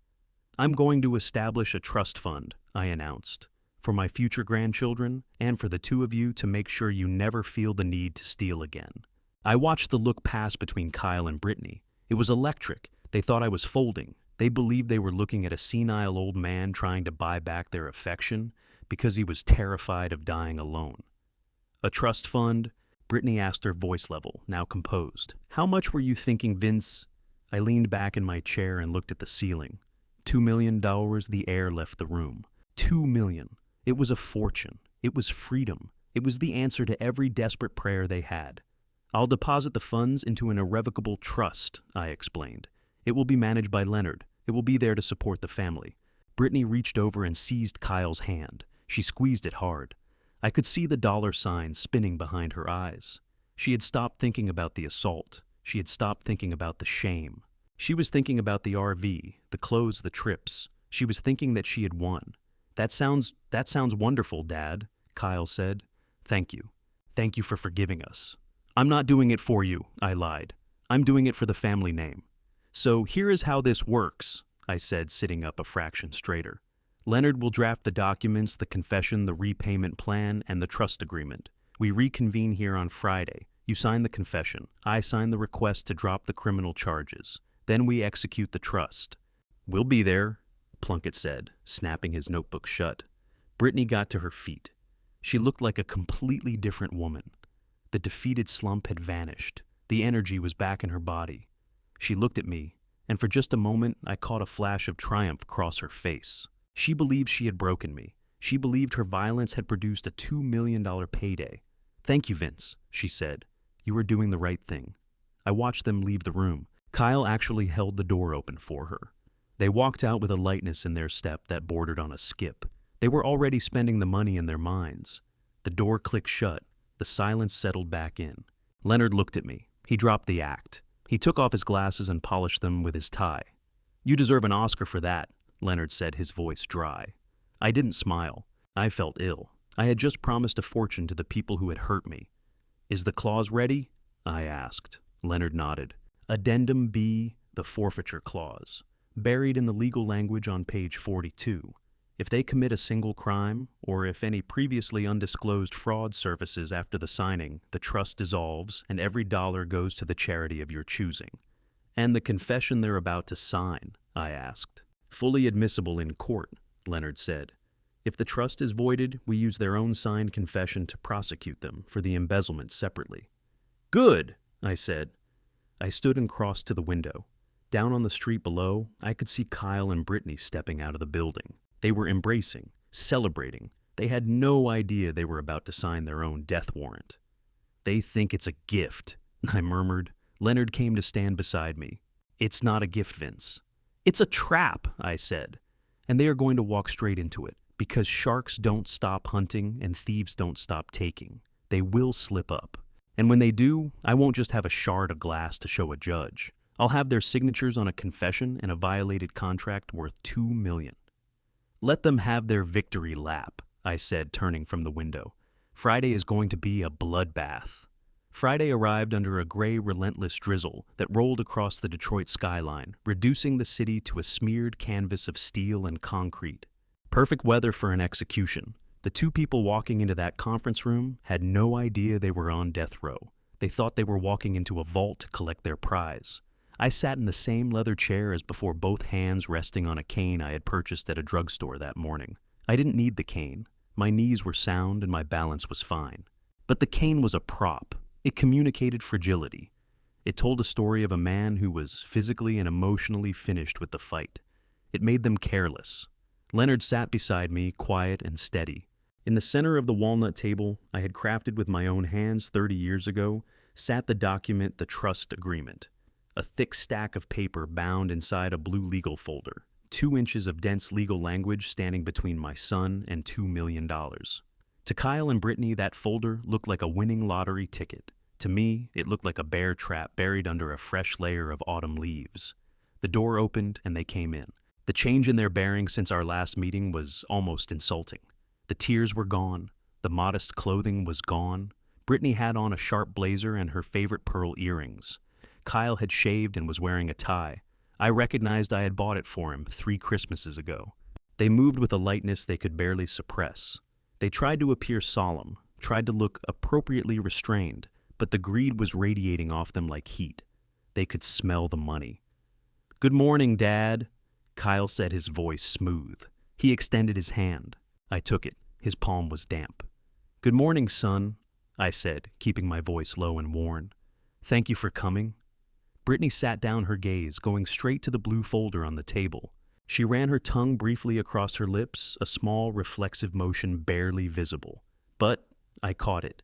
I'm going to establish a trust fund, I announced, for my future grandchildren and for the two of you to make sure you never feel the need to steal again. I watched the look pass between Kyle and Brittany. It was electric. They thought I was folding. They believed they were looking at a senile old man trying to buy back their affection because he was terrified of dying alone. A trust fund? Brittany asked, her voice level, now composed. How much were you thinking, Vince? I leaned back in my chair and looked at the ceiling. $2 million. The air left the room. $2 million. It was a fortune. It was freedom. It was the answer to every desperate prayer they had. I'll deposit the funds into an irrevocable trust, I explained. It will be managed by Leonard. It will be there to support the family. Brittany reached over and seized Kyle's hand. She squeezed it hard. I could see the dollar signs spinning behind her eyes. She had stopped thinking about the assault. She had stopped thinking about the shame. She was thinking about the RV, the clothes, the trips. She was thinking that she had won. That sounds wonderful, Dad, Kyle said. Thank you. Thank you for forgiving us. I'm not doing it for you, I lied. I'm doing it for the family name. So here is how this works, I said, sitting up a fraction straighter. Leonard will draft the documents, the confession, the repayment plan, and the trust agreement. We reconvene here on Friday. You sign the confession. I sign the request to drop the criminal charges. Then we execute the trust. We'll be there, Plunkett said, snapping his notebook shut. Brittany got to her feet. She looked like a completely different woman. The defeated slump had vanished. The energy was back in her body. She looked at me, and for just a moment I caught a flash of triumph cross her face. She believed she had broken me. She believed her violence had produced a $2 million payday. Thank you, Vince, she said. You were doing the right thing. I watched them leave the room. Kyle actually held the door open for her. They walked out with a lightness in their step that bordered on a skip. They were already spending the money in their minds. The door clicked shut. The silence settled back in. Leonard looked at me. He dropped the act. He took off his glasses and polished them with his tie. You deserve an Oscar for that, Leonard said, his voice dry. I didn't smile. I felt ill. I had just promised a fortune to the people who had hurt me. Is the clause ready? I asked. Leonard nodded. Addendum B, the forfeiture clause. Buried in the legal language on page 42. If they commit a single crime, or if any previously undisclosed fraud surfaces after the signing, the trust dissolves and every dollar goes to the charity of your choosing. And the confession they're about to sign, I asked. Fully admissible in court, Leonard said. If the trust is voided, we use their own signed confession to prosecute them for the embezzlement separately. Good, I said. I stood and crossed to the window. Down on the street below, I could see Kyle and Brittany stepping out of the building. They were embracing, celebrating. They had no idea they were about to sign their own death warrant. "They think it's a gift," I murmured. Leonard came to stand beside me. "It's not a gift, Vince. It's a trap," I said. "And they are going to walk straight into it, because sharks don't stop hunting and thieves don't stop taking. They will slip up. And when they do, I won't just have a shard of glass to show a judge. I'll have their signatures on a confession and a violated contract worth $2 million. Let them have their victory lap," I said, turning from the window. "Friday is going to be a bloodbath." Friday arrived under a gray, relentless drizzle that rolled across the Detroit skyline, reducing the city to a smeared canvas of steel and concrete. Perfect weather for an execution. The two people walking into that conference room had no idea they were on death row. They thought they were walking into a vault to collect their prize. I sat in the same leather chair as before, both hands resting on a cane I had purchased at a drugstore that morning. I didn't need the cane. My knees were sound and my balance was fine. But the cane was a prop. It communicated fragility. It told a story of a man who was physically and emotionally finished with the fight. It made them careless. Leonard sat beside me, quiet and steady. In the center of the walnut table I had crafted with my own hands 30 years ago sat the document, the trust agreement. A thick stack of paper bound inside a blue legal folder, 2 inches of dense legal language standing between my son and $2 million. To Kyle and Brittany, that folder looked like a winning lottery ticket. To me, it looked like a bear trap buried under a fresh layer of autumn leaves. The door opened and they came in. The change in their bearing since our last meeting was almost insulting. The tears were gone. The modest clothing was gone. Brittany had on a sharp blazer and her favorite pearl earrings. Kyle had shaved and was wearing a tie. I recognized I had bought it for him 3 Christmases ago. They moved with a lightness they could barely suppress. They tried to appear solemn, tried to look appropriately restrained, but the greed was radiating off them like heat. They could smell the money. "Good morning, Dad," Kyle said, his voice smooth. He extended his hand. I took it. His palm was damp. "Good morning, son," I said, keeping my voice low and worn. "Thank you for coming." Brittany sat down, her gaze going straight to the blue folder on the table. She ran her tongue briefly across her lips, a small, reflexive motion barely visible. But I caught it.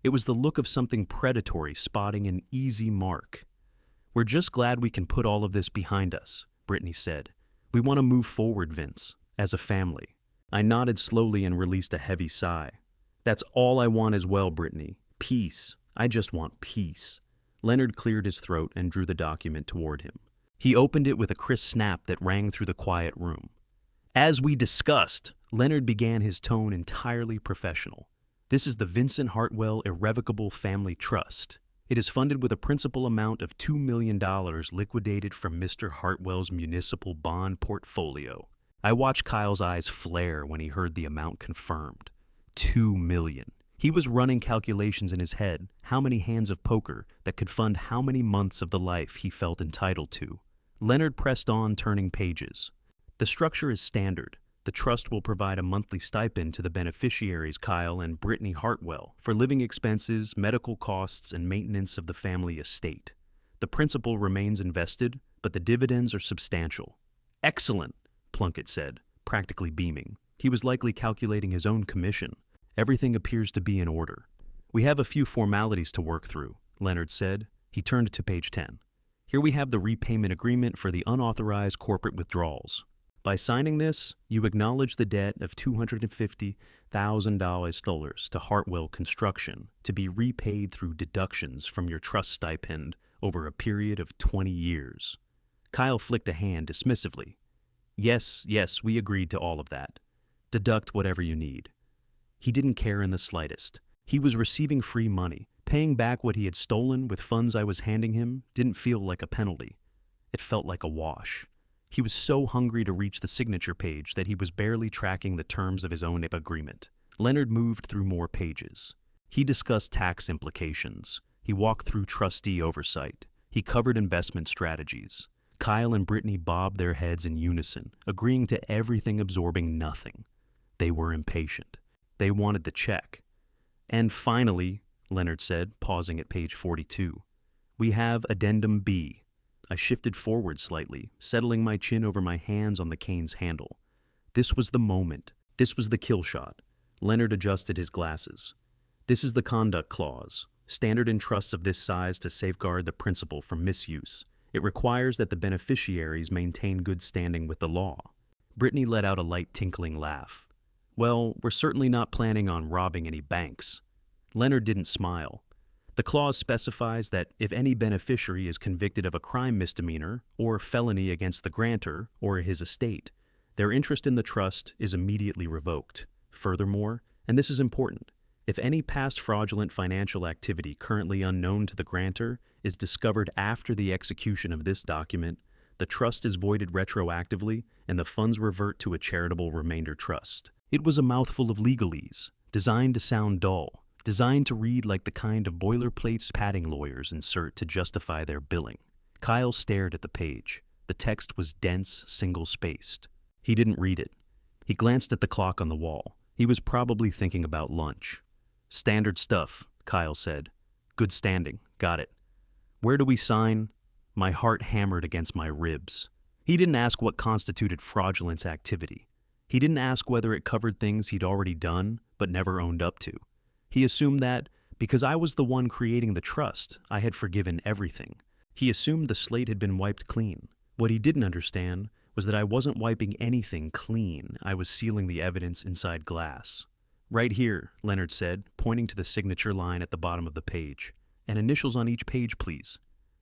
It was the look of something predatory spotting an easy mark. "We're just glad we can put all of this behind us," Brittany said. "We want to move forward, Vince, as a family." I nodded slowly and released a heavy sigh. "That's all I want as well, Brittany. Peace. I just want peace." Leonard cleared his throat and drew the document toward him. He opened it with a crisp snap that rang through the quiet room. "As we discussed," Leonard began, his tone entirely professional. "This is the Vincent Hartwell Irrevocable Family Trust. It is funded with a principal amount of $2 million liquidated from Mr. Hartwell's municipal bond portfolio." I watched Kyle's eyes flare when he heard the amount confirmed. $2 million. He was running calculations in his head, how many hands of poker that could fund how many months of the life he felt entitled to. Leonard pressed on, turning pages. "The structure is standard. The trust will provide a monthly stipend to the beneficiaries, Kyle and Brittany Hartwell, for living expenses, medical costs, and maintenance of the family estate. The principal remains invested, but the dividends are substantial." "Excellent," Plunkett said, practically beaming. He was likely calculating his own commission. "Everything appears to be in order." "We have a few formalities to work through," Leonard said. He turned to page 10. "Here we have the repayment agreement for the unauthorized corporate withdrawals. By signing this, you acknowledge the debt of $250,000 to Hartwell Construction to be repaid through deductions from your trust stipend over a period of 20 years. Kyle flicked a hand dismissively. Yes, we agreed to all of that. Deduct whatever you need." He didn't care in the slightest. He was receiving free money. Paying back what he had stolen with funds I was handing him didn't feel like a penalty. It felt like a wash. He was so hungry to reach the signature page that he was barely tracking the terms of his own agreement. Leonard moved through more pages. He discussed tax implications. He walked through trustee oversight. He covered investment strategies. Kyle and Brittany bobbed their heads in unison, agreeing to everything, absorbing nothing. They were impatient. They wanted the check. "And finally," Leonard said, pausing at page 42, "we have Addendum B, I shifted forward slightly, settling my chin over my hands on the cane's handle. This was the moment. This was the kill shot. Leonard adjusted his glasses. This is the conduct clause. Standard in trusts of this size to safeguard the principal from misuse. It requires that the beneficiaries maintain good standing with the law. Brittany let out a light tinkling laugh. Well, we're certainly not planning on robbing any banks. Leonard didn't smile. The clause specifies that if any beneficiary is convicted of a crime misdemeanor or felony against the grantor or his estate, their interest in the trust is immediately revoked. Furthermore, and this is important, if any past fraudulent financial activity currently unknown to the grantor is discovered after the execution of this document, the trust is voided retroactively and the funds revert to a charitable remainder trust. It was a mouthful of legalese, designed to sound dull, designed to read like the kind of boilerplate padding lawyers insert to justify their billing. Kyle stared at the page. The text was dense, single-spaced. He didn't read it. He glanced at the clock on the wall. He was probably thinking about lunch. Standard stuff, Kyle said. Good standing. Got it. Where do we sign? My heart hammered against my ribs. He didn't ask what constituted fraudulent activity. He didn't ask whether it covered things he'd already done but never owned up to. He assumed that, because I was the one creating the trust, I had forgiven everything. He assumed the slate had been wiped clean. What he didn't understand was that I wasn't wiping anything clean. I was sealing the evidence inside glass. Right here, Leonard said, pointing to the signature line at the bottom of the page. And initials on each page, please.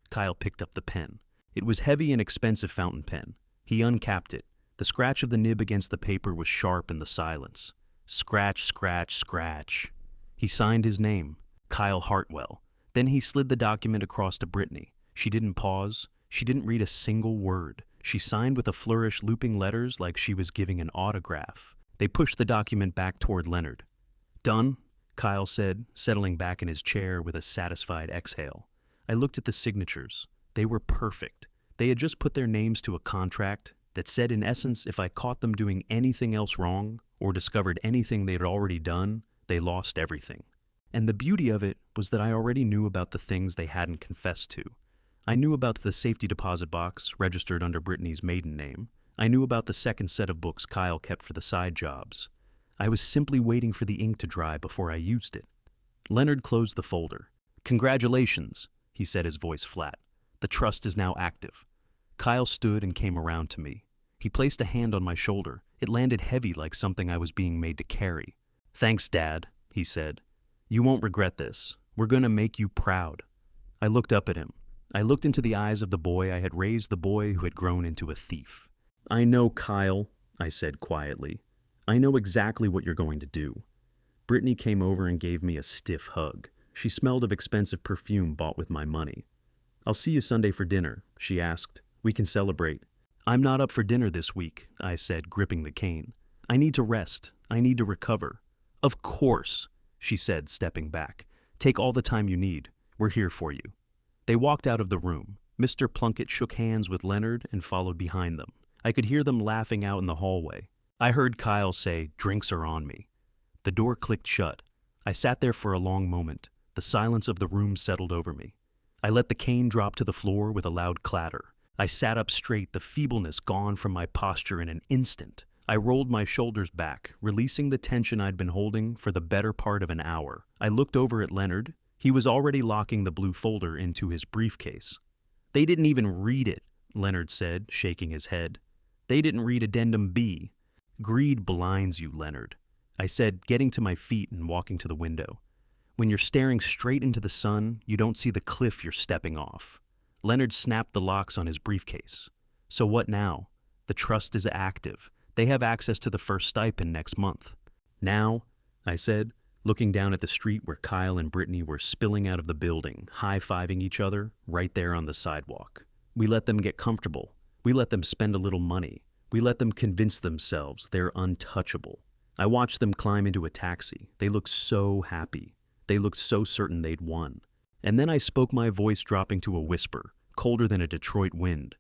Kyle picked up the pen. It was heavy and expensive fountain pen. He uncapped it. The scratch of the nib against the paper was sharp in the silence. Scratch, scratch, scratch. He signed his name, Kyle Hartwell. Then he slid the document across to Brittany. She didn't pause. She didn't read a single word. She signed with a flourish, looping letters like she was giving an autograph. They pushed the document back toward Leonard. Done, Kyle said, settling back in his chair with a satisfied exhale. I looked at the signatures. They were perfect. They had just put their names to a contract that said, in essence, if I caught them doing anything else wrong or discovered anything they'd already done, they lost everything. And the beauty of it was that I already knew about the things they hadn't confessed to. I knew about the safety deposit box registered under Brittany's maiden name. I knew about the second set of books Kyle kept for the side jobs. I was simply waiting for the ink to dry before I used it. Leonard closed the folder. Congratulations, he said, his voice flat. The trust is now active. Kyle stood and came around to me. He placed a hand on my shoulder. It landed heavy like something I was being made to carry. Thanks, Dad, he said. You won't regret this. We're going to make you proud. I looked up at him. I looked into the eyes of the boy I had raised, the boy who had grown into a thief. I know, Kyle, I said quietly. I know exactly what you're going to do. Brittany came over and gave me a stiff hug. She smelled of expensive perfume bought with my money. I'll see you Sunday for dinner, she asked. We can celebrate. I'm not up for dinner this week, I said, gripping the cane. I need to rest. I need to recover. Of course, she said, stepping back. Take all the time you need. We're here for you. They walked out of the room. Mr. Plunkett shook hands with Leonard and followed behind them. I could hear them laughing out in the hallway. I heard Kyle say, "Drinks are on me." The door clicked shut. I sat there for a long moment. The silence of the room settled over me. I let the cane drop to the floor with a loud clatter. I sat up straight, the feebleness gone from my posture in an instant. I rolled my shoulders back, releasing the tension I'd been holding for the better part of an hour. I looked over at Leonard. He was already locking the blue folder into his briefcase. They didn't even read it, Leonard said, shaking his head. They didn't read Addendum B. Greed blinds you, Leonard, I said, getting to my feet and walking to the window. When you're staring straight into the sun, you don't see the cliff you're stepping off. Leonard snapped the locks on his briefcase. So what now? The trust is active. They have access to the first stipend next month. Now, I said, looking down at the street where Kyle and Brittany were spilling out of the building, high-fiving each other, right there on the sidewalk. We let them get comfortable. We let them spend a little money. We let them convince themselves they're untouchable. I watched them climb into a taxi. They looked so happy. They looked so certain they'd won. And then I spoke, my voice dropping to a whisper, colder than a Detroit wind.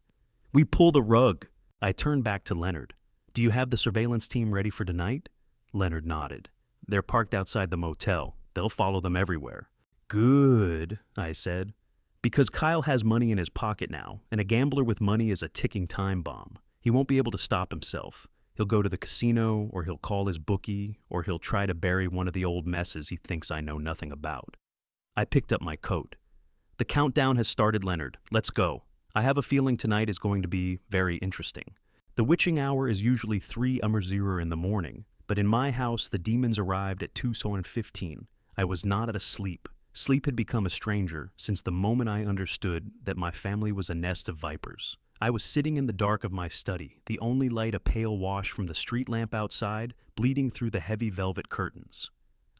We pull the rug. I turned back to Leonard. Do you have the surveillance team ready for tonight? Leonard nodded. They're parked outside the motel. They'll follow them everywhere. Good, I said. Because Kyle has money in his pocket now, and a gambler with money is a ticking time bomb. He won't be able to stop himself. He'll go to the casino, or he'll call his bookie, or he'll try to bury one of the old messes he thinks I know nothing about. I picked up my coat. The countdown has started, Leonard. Let's go. I have a feeling tonight is going to be very interesting. The witching hour is usually 3:00 in the morning, but in my house the demons arrived at 2:15. I was not asleep. Sleep had become a stranger since the moment I understood that my family was a nest of vipers. I was sitting in the dark of my study, the only light a pale wash from the street lamp outside, bleeding through the heavy velvet curtains.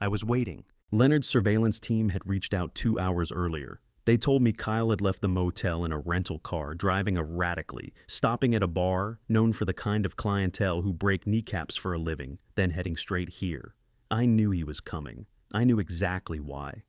I was waiting. Leonard's surveillance team had reached out 2 hours earlier. They told me Kyle had left the motel in a rental car, driving erratically, stopping at a bar known for the kind of clientele who break kneecaps for a living, then heading straight here. I knew he was coming. I knew exactly why.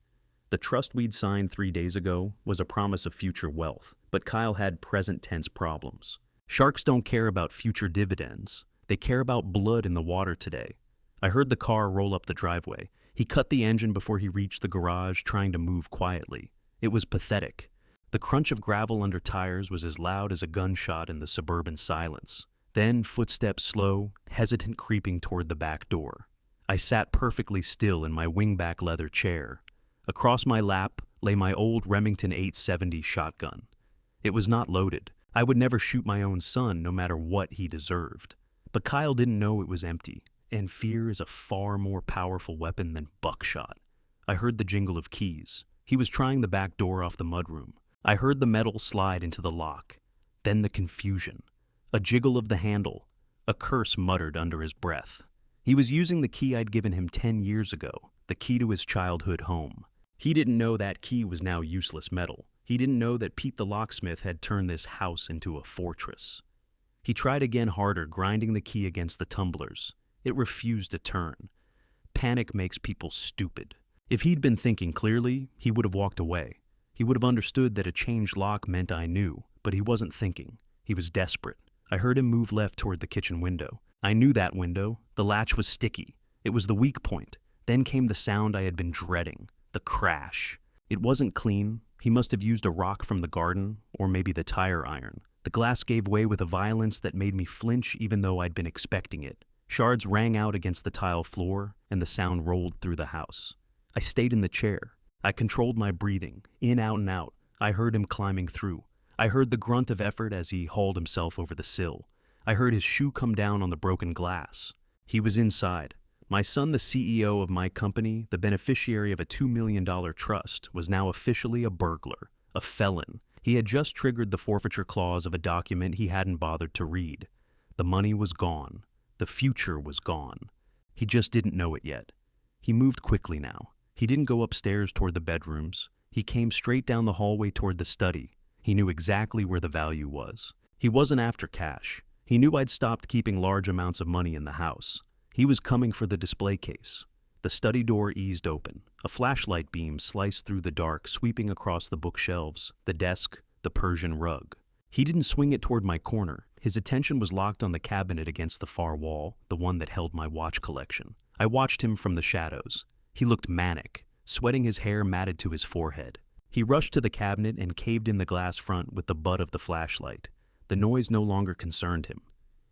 The trust we'd signed 3 days ago was a promise of future wealth, but Kyle had present tense problems. Sharks don't care about future dividends. They care about blood in the water today. I heard the car roll up the driveway. He cut the engine before he reached the garage, trying to move quietly. It was pathetic. The crunch of gravel under tires was as loud as a gunshot in the suburban silence. Then footsteps slow, hesitant creeping toward the back door. I sat perfectly still in my wingback leather chair. Across my lap lay my old Remington 870 shotgun. It was not loaded. I would never shoot my own son, no matter what he deserved. But Kyle didn't know it was empty, and fear is a far more powerful weapon than buckshot. I heard the jingle of keys. He was trying the back door off the mudroom. I heard the metal slide into the lock. Then the confusion. A jiggle of the handle. A curse muttered under his breath. He was using the key I'd given him 10 years ago, the key to his childhood home. He didn't know that key was now useless metal. He didn't know that Pete the locksmith had turned this house into a fortress. He tried again harder, grinding the key against the tumblers. It refused to turn. Panic makes people stupid. If he'd been thinking clearly, he would have walked away. He would have understood that a changed lock meant I knew, but he wasn't thinking. He was desperate. I heard him move left toward the kitchen window. I knew that window. The latch was sticky. It was the weak point. Then came the sound I had been dreading. The crash. It wasn't clean. He must have used a rock from the garden, or maybe the tire iron. The glass gave way with a violence that made me flinch even though I'd been expecting it. Shards rang out against the tile floor, and the sound rolled through the house. I stayed in the chair. I controlled my breathing, in, out, and out. I heard him climbing through. I heard the grunt of effort as he hauled himself over the sill. I heard his shoe come down on the broken glass. He was inside. My son, the CEO of my company, the beneficiary of a $2 million trust, was now officially a burglar, a felon. He had just triggered the forfeiture clause of a document he hadn't bothered to read. The money was gone. The future was gone. He just didn't know it yet. He moved quickly now. He didn't go upstairs toward the bedrooms. He came straight down the hallway toward the study. He knew exactly where the value was. He wasn't after cash. He knew I'd stopped keeping large amounts of money in the house. He was coming for the display case. The study door eased open. A flashlight beam sliced through the dark, sweeping across the bookshelves, the desk, the Persian rug. He didn't swing it toward my corner. His attention was locked on the cabinet against the far wall, the one that held my watch collection. I watched him from the shadows. He looked manic, sweating, his hair matted to his forehead. He rushed to the cabinet and caved in the glass front with the butt of the flashlight. The noise no longer concerned him.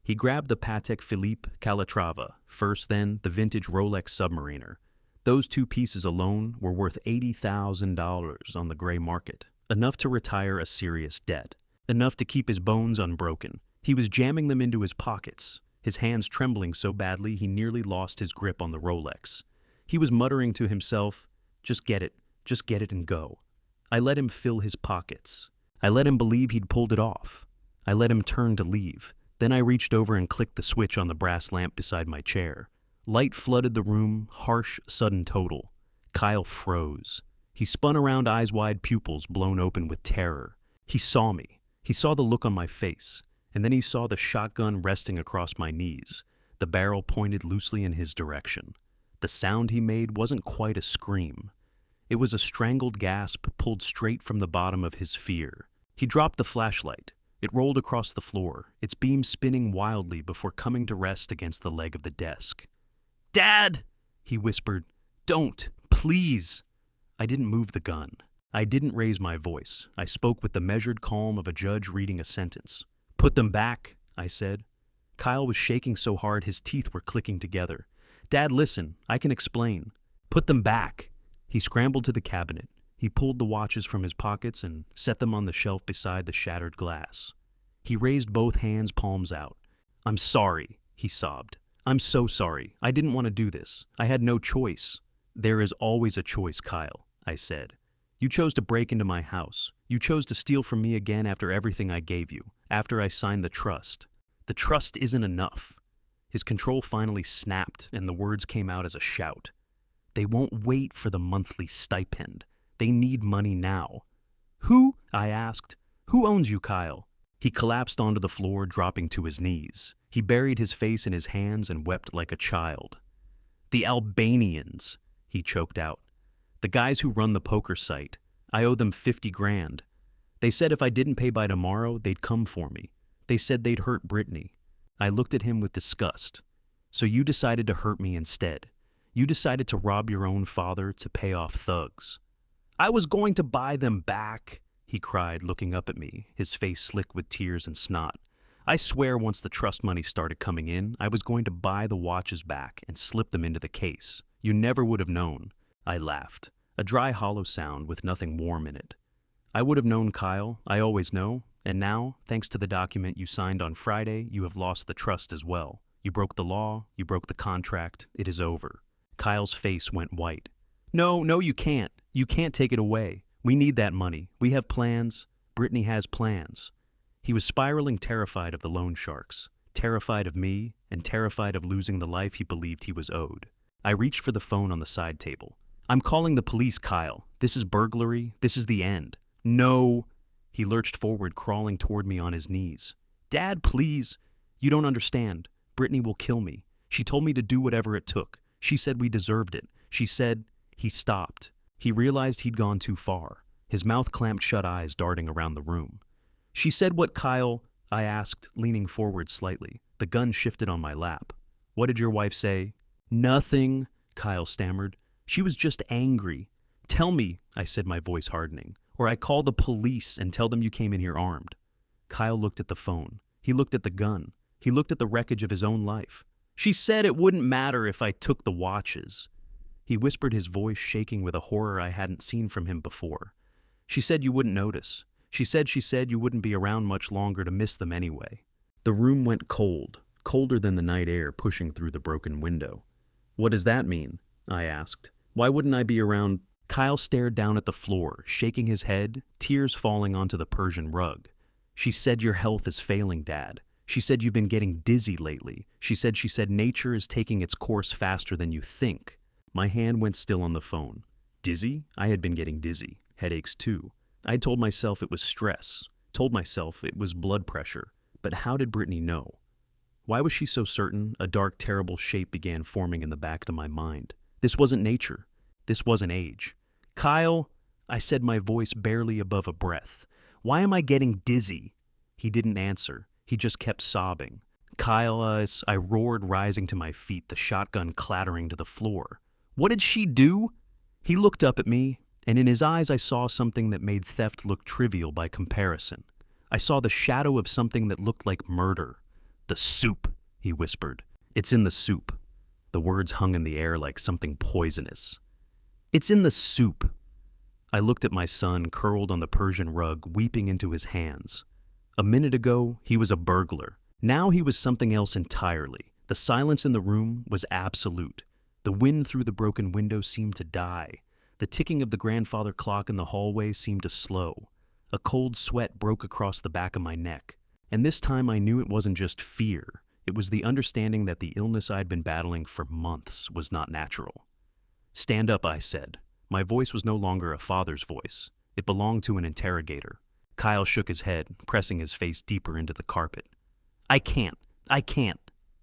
He grabbed the Patek Philippe Calatrava, first then the vintage Rolex Submariner. Those two pieces alone were worth $80,000 on the gray market, enough to retire a serious debt, enough to keep his bones unbroken. He was jamming them into his pockets, his hands trembling so badly he nearly lost his grip on the Rolex. He was muttering to himself, just get it and go. I let him fill his pockets. I let him believe he'd pulled it off. I let him turn to leave. Then I reached over and clicked the switch on the brass lamp beside my chair. Light flooded the room, harsh, sudden total. Kyle froze. He spun around, eyes wide, pupils blown open with terror. He saw me. He saw the look on my face. And then he saw the shotgun resting across my knees, the barrel pointed loosely in his direction. The sound he made wasn't quite a scream. It was a strangled gasp pulled straight from the bottom of his fear. He dropped the flashlight. It rolled across the floor, its beam spinning wildly before coming to rest against the leg of the desk. "Dad!" he whispered. "Don't, please!" I didn't move the gun. I didn't raise my voice. I spoke with the measured calm of a judge reading a sentence. "Put them back," I said. Kyle was shaking so hard his teeth were clicking together. "Dad, listen, I can explain. Put them back." He scrambled to the cabinet. He pulled the watches from his pockets and set them on the shelf beside the shattered glass. He raised both hands, palms out. "I'm sorry," he sobbed. "I'm so sorry. I didn't want to do this. I had no choice." "There is always a choice, Kyle," I said. "You chose to break into my house. You chose to steal from me again after everything I gave you, after I signed the trust. The trust isn't enough." His control finally snapped, and the words came out as a shout. "They won't wait for the monthly stipend. They need money now." "Who?" I asked. "Who owns you, Kyle?" He collapsed onto the floor, dropping to his knees. He buried his face in his hands and wept like a child. "The Albanians," he choked out. "The guys who run the poker site. I owe them 50 grand. They said if I didn't pay by tomorrow, they'd come for me. They said they'd hurt Brittany." I looked at him with disgust. "So you decided to hurt me instead. You decided to rob your own father to pay off thugs." "I was going to buy them back," he cried, looking up at me, his face slick with tears and snot. "I swear once the trust money started coming in, I was going to buy the watches back and slip them into the case. You never would have known." I laughed, a dry, hollow sound with nothing warm in it. "I would have known, Kyle. I always know. And now, thanks to the document you signed on Friday, you have lost the trust as well. You broke the law. You broke the contract. It is over." Kyle's face went white. "No, no, you can't. You can't take it away. We need that money. We have plans. Brittany has plans." He was spiraling, terrified of the loan sharks, terrified of me, and terrified of losing the life he believed he was owed. I reached for the phone on the side table. "I'm calling the police, Kyle. This is burglary. This is the end." "No." He lurched forward, crawling toward me on his knees. "Dad, please. You don't understand. Brittany will kill me. She told me to do whatever it took. She said we deserved it. She said—" He stopped. He realized he'd gone too far, his mouth clamped shut, eyes darting around the room. "She said what, Kyle?" I asked, leaning forward slightly. The gun shifted on my lap. "What did your wife say?" "Nothing," Kyle stammered. "She was just angry." "Tell me," I said, my voice hardening, "or I call the police and tell them you came in here armed." Kyle looked at the phone. He looked at the gun. He looked at the wreckage of his own life. "She said it wouldn't matter if I took the watches." He whispered, his voice shaking with a horror I hadn't seen from him before. "She said you wouldn't notice. She said you wouldn't be around much longer to miss them anyway." The room went cold, colder than the night air pushing through the broken window. "What does that mean?" I asked. "Why wouldn't I be around?" Kyle stared down at the floor, shaking his head, tears falling onto the Persian rug. "She said your health is failing, Dad. She said you've been getting dizzy lately. She said nature is taking its course faster than you think." My hand went still on the phone. Dizzy? I had been getting dizzy. Headaches too. I had told myself it was stress. Told myself it was blood pressure. But how did Brittany know? Why was she so certain? A dark, terrible shape began forming in the back of my mind. This wasn't nature. This wasn't age. "Kyle," I said, my voice barely above a breath. "Why am I getting dizzy?" He didn't answer. He just kept sobbing. "Kyle," I roared, rising to my feet, the shotgun clattering to the floor. "What did she do?" He looked up at me, and in his eyes I saw something that made theft look trivial by comparison. I saw the shadow of something that looked like murder. "The soup," he whispered. "It's in the soup." The words hung in the air like something poisonous. "It's in the soup." I looked at my son, curled on the Persian rug, weeping into his hands. A minute ago, he was a burglar. Now he was something else entirely. The silence in the room was absolute. The wind through the broken window seemed to die. The ticking of the grandfather clock in the hallway seemed to slow. A cold sweat broke across the back of my neck. And this time I knew it wasn't just fear. It was the understanding that the illness I'd been battling for months was not natural. "Stand up," I said. My voice was no longer a father's voice. It belonged to an interrogator. Kyle shook his head, pressing his face deeper into the carpet. I can't.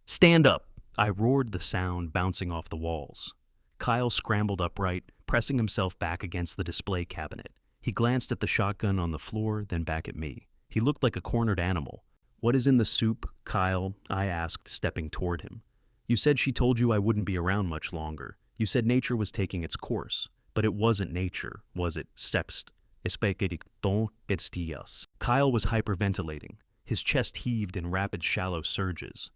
Stand up!" I roared, the sound bouncing off the walls. Kyle scrambled upright, pressing himself back against the display cabinet. He glanced at the shotgun on the floor, then back at me. He looked like a cornered animal. "What is in the soup, Kyle?" I asked, stepping toward him. "You said she told you I wouldn't be around much longer. You said nature was taking its course. But it wasn't nature, was it? Sepst. Especedicton bestias. Kyle was hyperventilating. His chest heaved in rapid, shallow surges.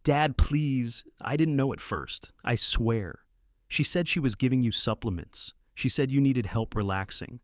Dad, please. I didn't know at first. I swear. She said she was giving you supplements. She said you needed help relaxing.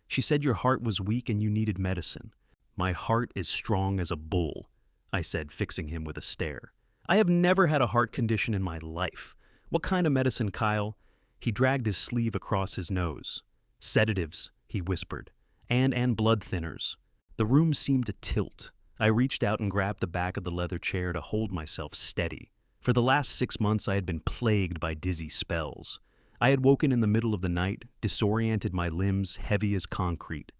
She said your heart was weak and you needed medicine. My heart is strong as a bull, I said, fixing him with a stare. I have never had a heart condition in my life. What kind of medicine, Kyle? He dragged his sleeve across his nose. Sedatives, he whispered, and blood thinners. The room seemed to tilt. I reached out and grabbed the back of the leather chair to hold myself steady. For the last 6 months I had been plagued by dizzy spells. I had woken in the middle of the night, disoriented, my limbs heavy as concrete.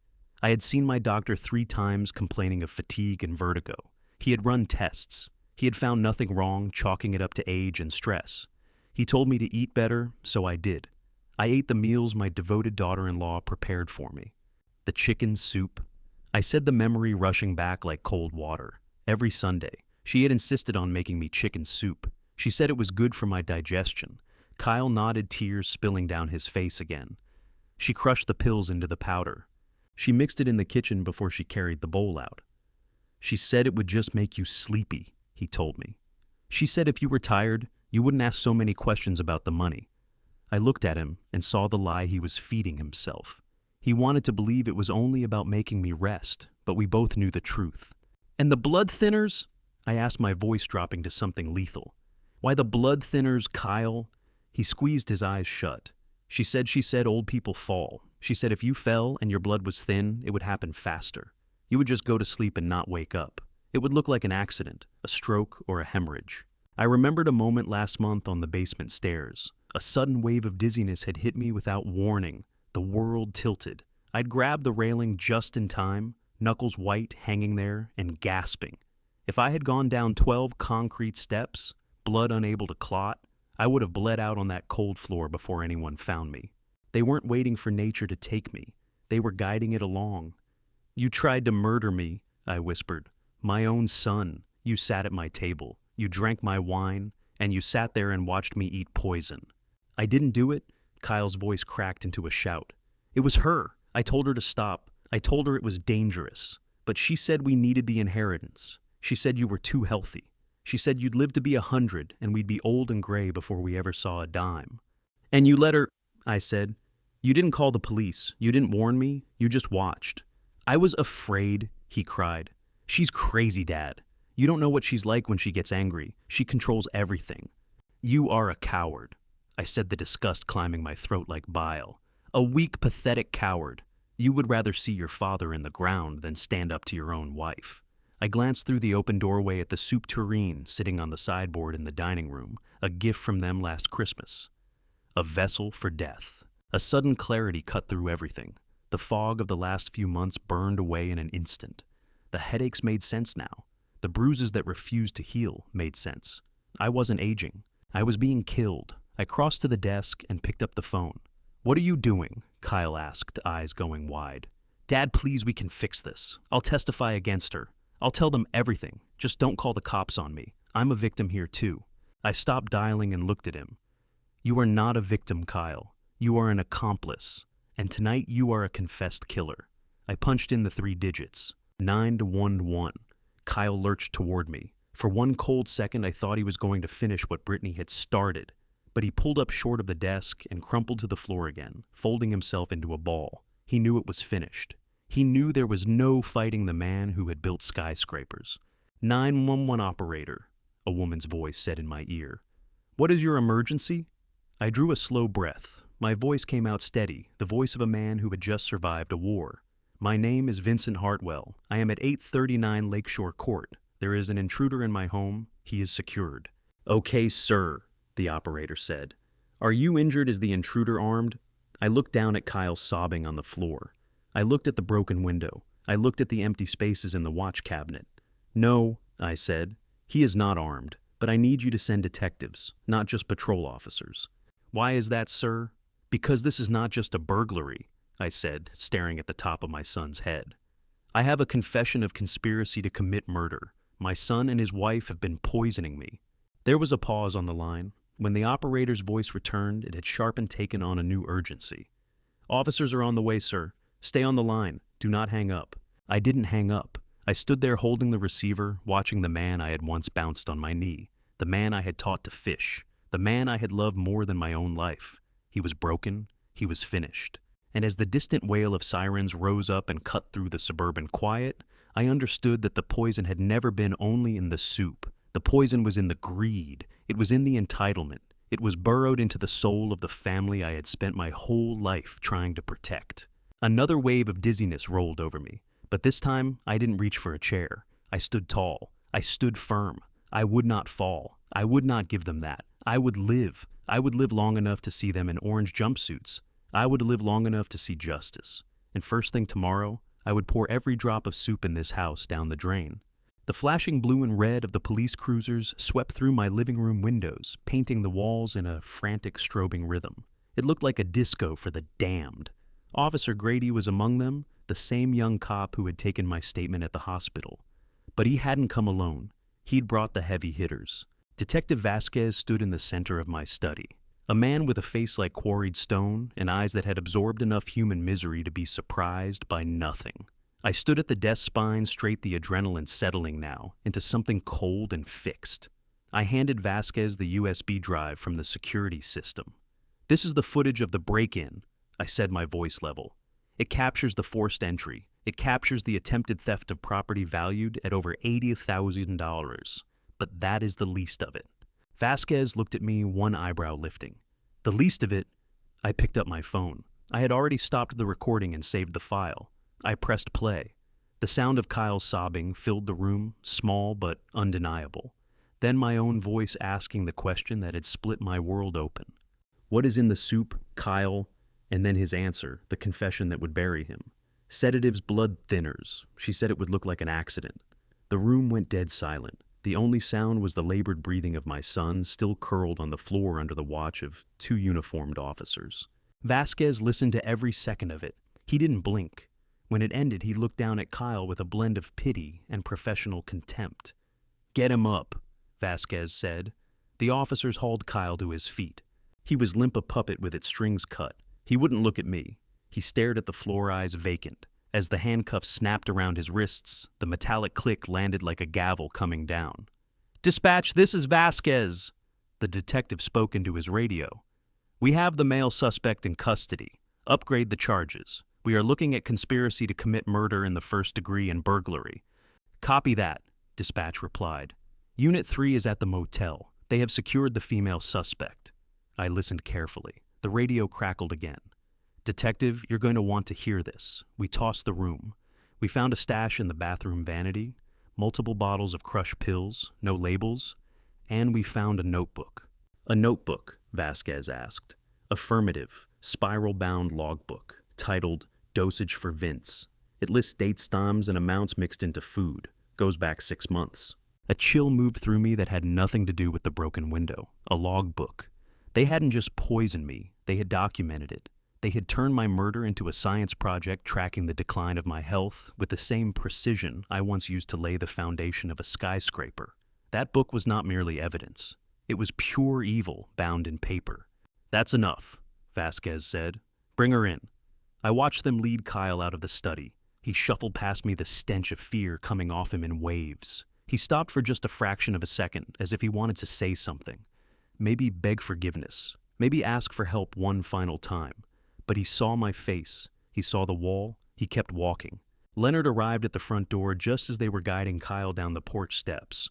I had seen my doctor 3 times complaining of fatigue and vertigo. He had run tests. He had found nothing wrong, chalking it up to age and stress. He told me to eat better, so I did. I ate the meals my devoted daughter-in-law prepared for me. The chicken soup. I said, the memory rushing back like cold water. Every Sunday, she had insisted on making me chicken soup. She said it was good for my digestion. Kyle nodded, tears spilling down his face again. She crushed the pills into the powder. She mixed it in the kitchen before she carried the bowl out. She said it would just make you sleepy, he told me. She said if you were tired, you wouldn't ask so many questions about the money. I looked at him and saw the lie he was feeding himself. He wanted to believe it was only about making me rest, but we both knew the truth. And the blood thinners? I asked, my voice dropping to something lethal. Why the blood thinners, Kyle? He squeezed his eyes shut. She said old people fall. She said if you fell and your blood was thin, it would happen faster. You would just go to sleep and not wake up. It would look like an accident, a stroke, or a hemorrhage. I remembered a moment last month on the basement stairs. A sudden wave of dizziness had hit me without warning. The world tilted. I'd grabbed the railing just in time, knuckles white, hanging there, and gasping. If I had gone down 12 concrete steps, blood unable to clot, I would have bled out on that cold floor before anyone found me. They weren't waiting for nature to take me. They were guiding it along. You tried to murder me, I whispered. My own son. You sat at my table. You drank my wine, and you sat there and watched me eat poison. I didn't do it. Kyle's voice cracked into a shout. It was her. I told her to stop. I told her it was dangerous. But she said we needed the inheritance. She said you were too healthy. She said you'd live to be 100 and we'd be old and gray before we ever saw a dime. And you let her, I said. You didn't call the police. You didn't warn me. You just watched. I was afraid, he cried. She's crazy, Dad. You don't know what she's like when she gets angry. She controls everything. You are a coward, I said, the disgust climbing my throat like bile. A weak, pathetic coward. You would rather see your father in the ground than stand up to your own wife. I glanced through the open doorway at the soup tureen sitting on the sideboard in the dining room, a gift from them last Christmas. A vessel for death. A sudden clarity cut through everything. The fog of the last few months burned away in an instant. The headaches made sense now. The bruises that refused to heal made sense. I wasn't aging. I was being killed. I crossed to the desk and picked up the phone. What are you doing? Kyle asked, eyes going wide. Dad, please, we can fix this. I'll testify against her. I'll tell them everything. Just don't call the cops on me. I'm a victim here too. I stopped dialing and looked at him. You are not a victim, Kyle. You are an accomplice. And tonight you are a confessed killer. I punched in the 3 digits. 911. Kyle lurched toward me. For one cold second I thought he was going to finish what Brittany had started. But he pulled up short of the desk and crumpled to the floor again, folding himself into a ball. He knew it was finished. He knew there was no fighting the man who had built skyscrapers. 911 operator, a woman's voice said in my ear. What is your emergency? I drew a slow breath. My voice came out steady, the voice of a man who had just survived a war. My name is Vincent Hartwell. I am at 839 Lakeshore Court. There is an intruder in my home. He is secured. Okay, sir, the operator said. Are you injured? Is the intruder armed? I looked down at Kyle sobbing on the floor. I looked at the broken window. I looked at the empty spaces in the watch cabinet. No, I said. He is not armed, but I need you to send detectives, not just patrol officers. Why is that, sir? Because this is not just a burglary, I said, staring at the top of my son's head. I have a confession of conspiracy to commit murder. My son and his wife have been poisoning me. There was a pause on the line. When the operator's voice returned, it had sharp and taken on a new urgency. "Officers are on the way, sir. Stay on the line. Do not hang up." I didn't hang up. I stood there holding the receiver, watching the man I had once bounced on my knee, the man I had taught to fish, the man I had loved more than my own life. He was broken. He was finished. And as the distant wail of sirens rose up and cut through the suburban quiet, I understood that the poison had never been only in the soup. The poison was in the greed. It was in the entitlement. It was burrowed into the soul of the family I had spent my whole life trying to protect. Another wave of dizziness rolled over me, but this time I didn't reach for a chair. I stood tall. I stood firm. I would not fall. I would not give them that. I would live. I would live long enough to see them in orange jumpsuits. I would live long enough to see justice. And first thing tomorrow, I would pour every drop of soup in this house down the drain. The flashing blue and red of the police cruisers swept through my living room windows, painting the walls in a frantic strobing rhythm. It looked like a disco for the damned. Officer Grady was among them, the same young cop who had taken my statement at the hospital. But he hadn't come alone. He'd brought the heavy hitters. Detective Vasquez stood in the center of my study. A man with a face like quarried stone and eyes that had absorbed enough human misery to be surprised by nothing. I stood at the desk spine, straight, the adrenaline settling now into something cold and fixed. I handed Vasquez the USB drive from the security system. "This is the footage of the break-in," I said, my voice level. "It captures the forced entry. It captures the attempted theft of property valued at over $80,000. But that is the least of it." Vasquez looked at me, one eyebrow lifting. "The least of it?" I picked up my phone. I had already stopped the recording and saved the file. I pressed play. The sound of Kyle's sobbing filled the room, small but undeniable. Then my own voice asking the question that had split my world open. "What is in the soup, Kyle?" And then his answer, the confession that would bury him. "Sedatives, blood thinners." She said it would look like an accident. The room went dead silent. The only sound was the labored breathing of my son, still curled on the floor under the watch of two uniformed officers. Vasquez listened to every second of it. He didn't blink. When it ended, he looked down at Kyle with a blend of pity and professional contempt. "Get him up," Vasquez said. The officers hauled Kyle to his feet. He was limp, a puppet with its strings cut. He wouldn't look at me. He stared at the floor, eyes vacant. As the handcuffs snapped around his wrists, the metallic click landed like a gavel coming down. "Dispatch, this is Vasquez." The detective spoke into his radio. "We have the male suspect in custody. Upgrade the charges. We are looking at conspiracy to commit murder in the first degree and burglary." "Copy that," dispatch replied. "Unit 3 is at the motel. They have secured the female suspect." I listened carefully. The radio crackled again. "Detective, you're going to want to hear this." We tossed the room. We found a stash in the bathroom vanity, multiple bottles of crushed pills, no labels, and we found a notebook. "A notebook?" Vasquez asked. "Affirmative, spiral-bound logbook, titled Dosage for Vince. It lists dates, times, and amounts mixed into food. Goes back 6 months. A chill moved through me that had nothing to do with the broken window. A logbook. They hadn't just poisoned me. They had documented it. They had turned my murder into a science project tracking the decline of my health with the same precision I once used to lay the foundation of a skyscraper. That book was not merely evidence. It was pure evil bound in paper. "That's enough," Vasquez said. "Bring her in." I watched them lead Kyle out of the study. He shuffled past me, the stench of fear coming off him in waves. He stopped for just a fraction of a second, as if he wanted to say something. Maybe beg forgiveness. Maybe ask for help one final time. But he saw my face. He saw the wall. He kept walking. Leonard arrived at the front door just as they were guiding Kyle down the porch steps.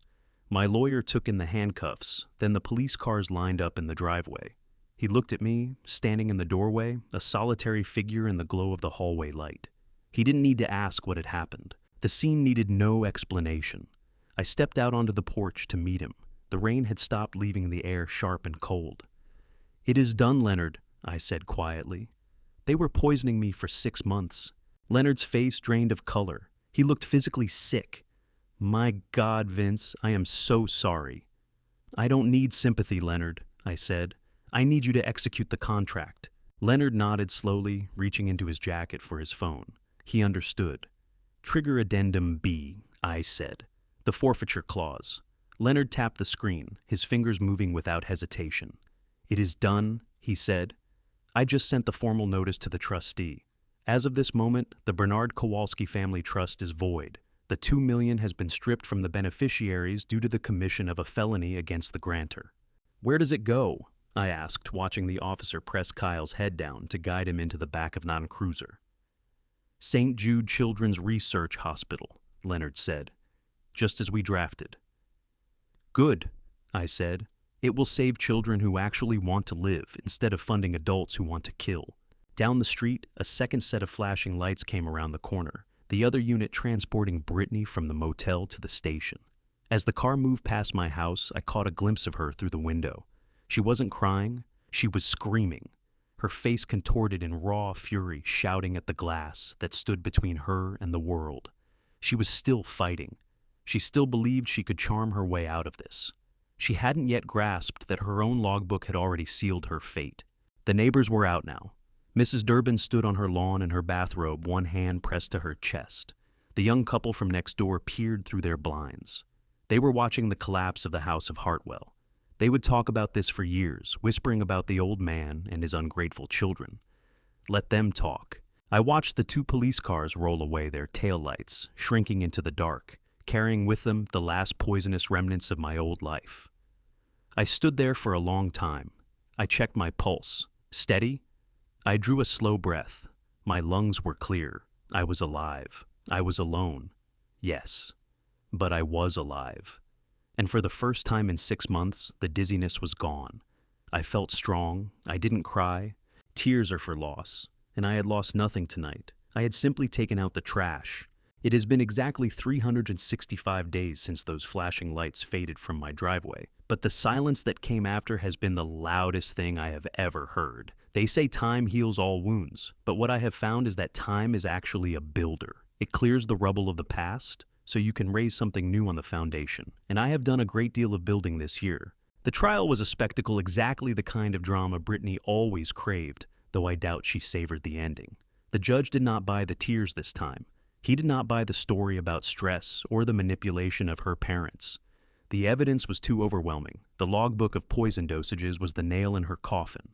My lawyer took in the handcuffs, then the police cars lined up in the driveway. He looked at me, standing in the doorway, a solitary figure in the glow of the hallway light. He didn't need to ask what had happened. The scene needed no explanation. I stepped out onto the porch to meet him. The rain had stopped, leaving the air sharp and cold. "It is done, Leonard," I said quietly. "They were poisoning me for 6 months. Leonard's face drained of color. He looked physically sick. "My God, Vince, I am so sorry." "I don't need sympathy, Leonard," I said. "I need you to execute the contract." Leonard nodded slowly, reaching into his jacket for his phone. He understood. "Trigger Addendum B," I said. "The forfeiture clause." Leonard tapped the screen, his fingers moving without hesitation. "It is done," he said. I just sent the formal notice to the trustee. As of this moment, the Bernard Kowalski Family Trust is void. The $2 million has been stripped from the beneficiaries due to the commission of a felony against the grantor. Where does it go? I asked, watching the officer press Kyle's head down to guide him into the back of non-cruiser. St. Jude Children's Research Hospital, Leonard said, just as we drafted. Good, I said. It will save children who actually want to live instead of funding adults who want to kill. Down the street, a second set of flashing lights came around the corner, the other unit transporting Brittany from the motel to the station. As the car moved past my house, I caught a glimpse of her through the window. She wasn't crying, she was screaming, her face contorted in raw fury, shouting at the glass that stood between her and the world. She was still fighting. She still believed she could charm her way out of this. She hadn't yet grasped that her own logbook had already sealed her fate. The neighbors were out now. Mrs. Durbin stood on her lawn in her bathrobe, one hand pressed to her chest. The young couple from next door peered through their blinds. They were watching the collapse of the house of Hartwell. They would talk about this for years, whispering about the old man and his ungrateful children. Let them talk. I watched the 2 police cars roll away, their taillights shrinking into the dark, carrying with them the last poisonous remnants of my old life. I stood there for a long time. I checked my pulse. Steady? I drew a slow breath. My lungs were clear. I was alive. I was alone. Yes. But I was alive. And for the first time in 6 months, the dizziness was gone. I felt strong. I didn't cry. Tears are for loss. And I had lost nothing tonight. I had simply taken out the trash. It has been exactly 365 days since those flashing lights faded from my driveway. But the silence that came after has been the loudest thing I have ever heard. They say time heals all wounds, but what I have found is that time is actually a builder. It clears the rubble of the past, so you can raise something new on the foundation. And I have done a great deal of building this year. The trial was a spectacle, exactly the kind of drama Brittany always craved, though I doubt she savored the ending. The judge did not buy the tears this time. He did not buy the story about stress or the manipulation of her parents. The evidence was too overwhelming. The logbook of poison dosages was the nail in her coffin.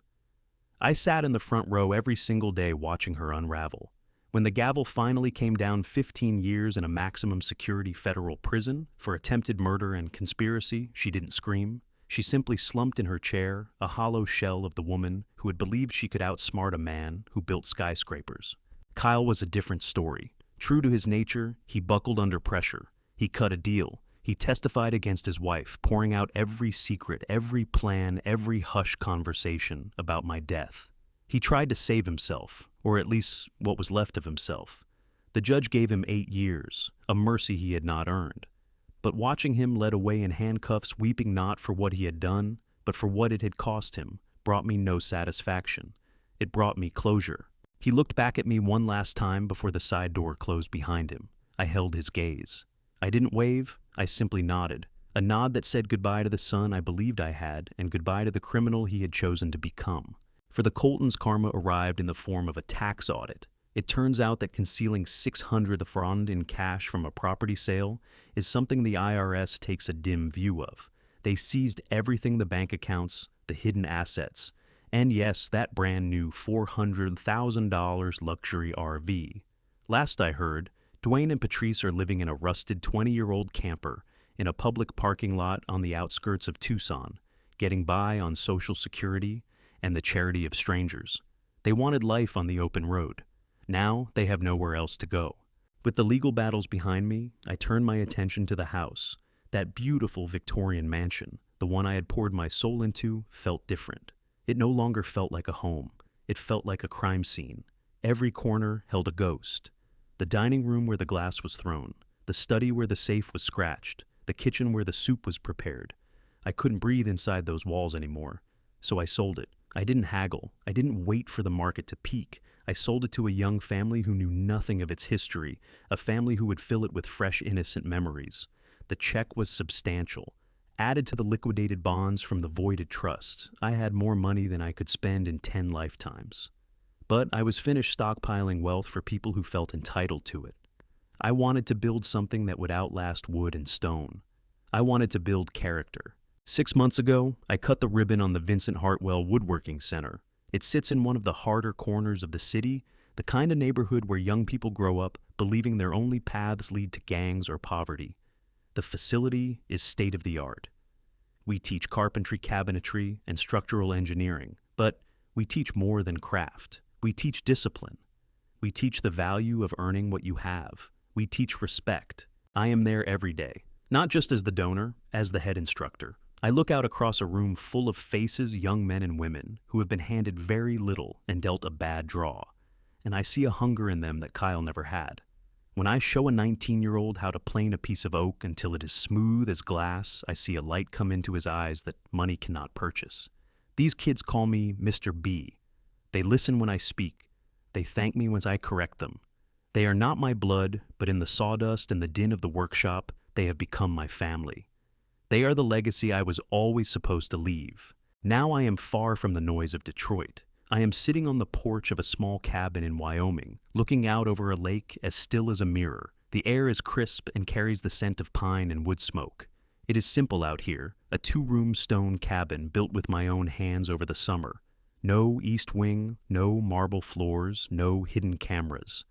I sat in the front row every single day watching her unravel. When the gavel finally came down, 15 years in a maximum security federal prison for attempted murder and conspiracy, she didn't scream. She simply slumped in her chair, a hollow shell of the woman who had believed she could outsmart a man who built skyscrapers. Kyle was a different story. True to his nature, he buckled under pressure. He cut a deal. He testified against his wife, pouring out every secret, every plan, every hushed conversation about my death. He tried to save himself, or at least what was left of himself. The judge gave him 8 years, a mercy he had not earned. But watching him led away in handcuffs, weeping not for what he had done, but for what it had cost him, brought me no satisfaction. It brought me closure. He looked back at me one last time before the side door closed behind him. I held his gaze. I didn't wave, I simply nodded. A nod that said goodbye to the son I believed I had, and goodbye to the criminal he had chosen to become. For the Coltons, karma arrived in the form of a tax audit. It turns out that concealing $600,000 in cash from a property sale is something the IRS takes a dim view of. They seized everything, the bank accounts, the hidden assets, and yes, that brand new $400,000 luxury RV. Last I heard, Dwayne and Patrice are living in a rusted 20-year-old camper in a public parking lot on the outskirts of Tucson, getting by on Social Security and the charity of strangers. They wanted life on the open road. Now they have nowhere else to go. With the legal battles behind me, I turned my attention to the house. That beautiful Victorian mansion, the one I had poured my soul into, felt different. It no longer felt like a home. It felt like a crime scene. Every corner held a ghost. The dining room where the glass was thrown, the study where the safe was scratched, the kitchen where the soup was prepared. I couldn't breathe inside those walls anymore, so I sold it. I didn't haggle. I didn't wait for the market to peak. I sold it to a young family who knew nothing of its history, a family who would fill it with fresh, innocent memories. The check was substantial. Added to the liquidated bonds from the voided trust, I had more money than I could spend in 10 lifetimes. But I was finished stockpiling wealth for people who felt entitled to it. I wanted to build something that would outlast wood and stone. I wanted to build character. 6 months ago, I cut the ribbon on the Vincent Hartwell Woodworking Center. It sits in one of the harder corners of the city, the kind of neighborhood where young people grow up believing their only paths lead to gangs or poverty. The facility is state-of-the-art. We teach carpentry, cabinetry, and structural engineering, but we teach more than craft. We teach discipline. We teach the value of earning what you have. We teach respect. I am there every day, not just as the donor, as the head instructor. I look out across a room full of faces, young men and women, who have been handed very little and dealt a bad draw, and I see a hunger in them that Kyle never had. When I show a 19-year-old how to plane a piece of oak until it is smooth as glass, I see a light come into his eyes that money cannot purchase. These kids call me Mr. B. They listen when I speak. They thank me when I correct them. They are not my blood, but in the sawdust and the din of the workshop, they have become my family. They are the legacy I was always supposed to leave. Now I am far from the noise of Detroit. I am sitting on the porch of a small cabin in Wyoming, looking out over a lake as still as a mirror. The air is crisp and carries the scent of pine and wood smoke. It is simple out here, a 2-room stone cabin built with my own hands over the summer. No east wing, no marble floors, no hidden cameras.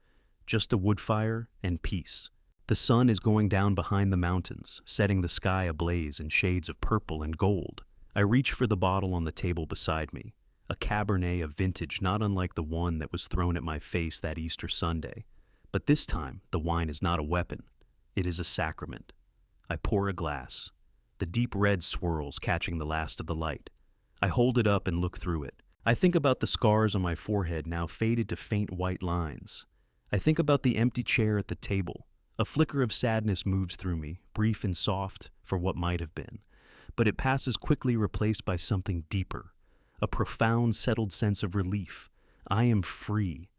Just a wood fire and peace. The sun is going down behind the mountains, setting the sky ablaze in shades of purple and gold. I reach for the bottle on the table beside me. A Cabernet of vintage not unlike the one that was thrown at my face that Easter Sunday. But this time, the wine is not a weapon. It is a sacrament. I pour a glass. The deep red swirls catching the last of the light. I hold it up and look through it. I think about the scars on my forehead now faded to faint white lines. I think about the empty chair at the table. A flicker of sadness moves through me, brief and soft for what might have been. But it passes quickly, replaced by something deeper. A profound, settled sense of relief. I am free.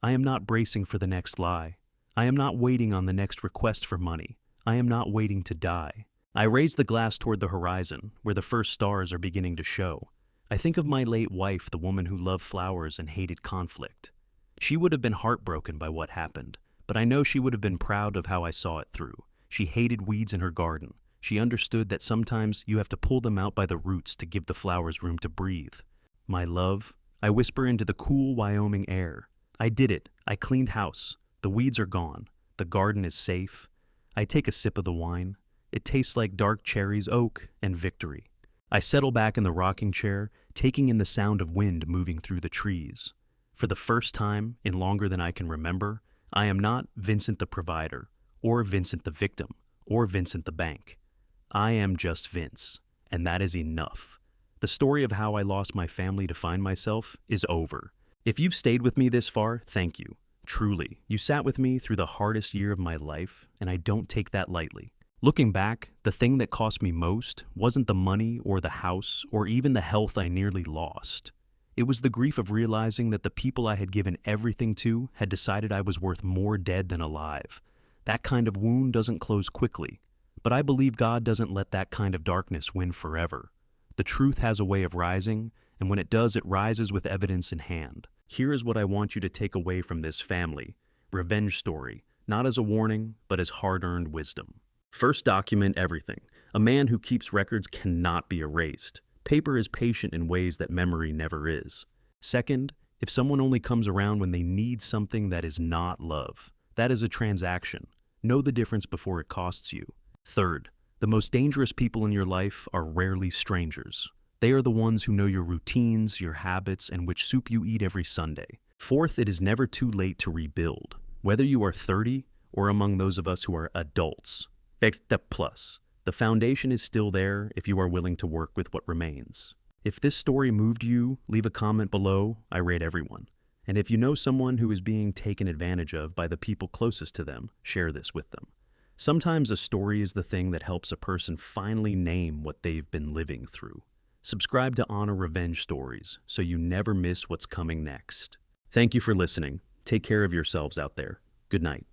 I am not bracing for the next lie. I am not waiting on the next request for money. I am not waiting to die. I raise the glass toward the horizon, where the first stars are beginning to show. I think of my late wife, the woman who loved flowers and hated conflict. She would have been heartbroken by what happened, but I know she would have been proud of how I saw it through. She hated weeds in her garden. She understood that sometimes you have to pull them out by the roots to give the flowers room to breathe. My love, I whisper into the cool Wyoming air. I did it. I cleaned house. The weeds are gone. The garden is safe. I take a sip of the wine. It tastes like dark cherries, oak, and victory. I settle back in the rocking chair, taking in the sound of wind moving through the trees. For the first time, in longer than I can remember, I am not Vincent the provider, or Vincent the victim, or Vincent the bank. I am just Vince, and that is enough. The story of how I lost my family to find myself is over. If you've stayed with me this far, thank you. Truly, you sat with me through the hardest year of my life, and I don't take that lightly. Looking back, the thing that cost me most wasn't the money or the house or even the health I nearly lost. It was the grief of realizing that the people I had given everything to had decided I was worth more dead than alive. That kind of wound doesn't close quickly, but I believe God doesn't let that kind of darkness win forever. The truth has a way of rising, and when it does, it rises with evidence in hand. Here is what I want you to take away from this family revenge story, not as a warning, but as hard-earned wisdom. First, document everything. A man who keeps records cannot be erased. Paper is patient in ways that memory never is. Second, if someone only comes around when they need something, that is not love. That is a transaction. Know the difference before it costs you. Third, the most dangerous people in your life are rarely strangers. They are the ones who know your routines, your habits, and which soup you eat every Sunday. Fourth, it is never too late to rebuild. Whether you are 30 or among those of us who are adults. Step plus. The foundation is still there if you are willing to work with what remains. If this story moved you, leave a comment below. I rate everyone. And if you know someone who is being taken advantage of by the people closest to them, share this with them. Sometimes a story is the thing that helps a person finally name what they've been living through. Subscribe to Honor Revenge Stories so you never miss what's coming next. Thank you for listening. Take care of yourselves out there. Good night.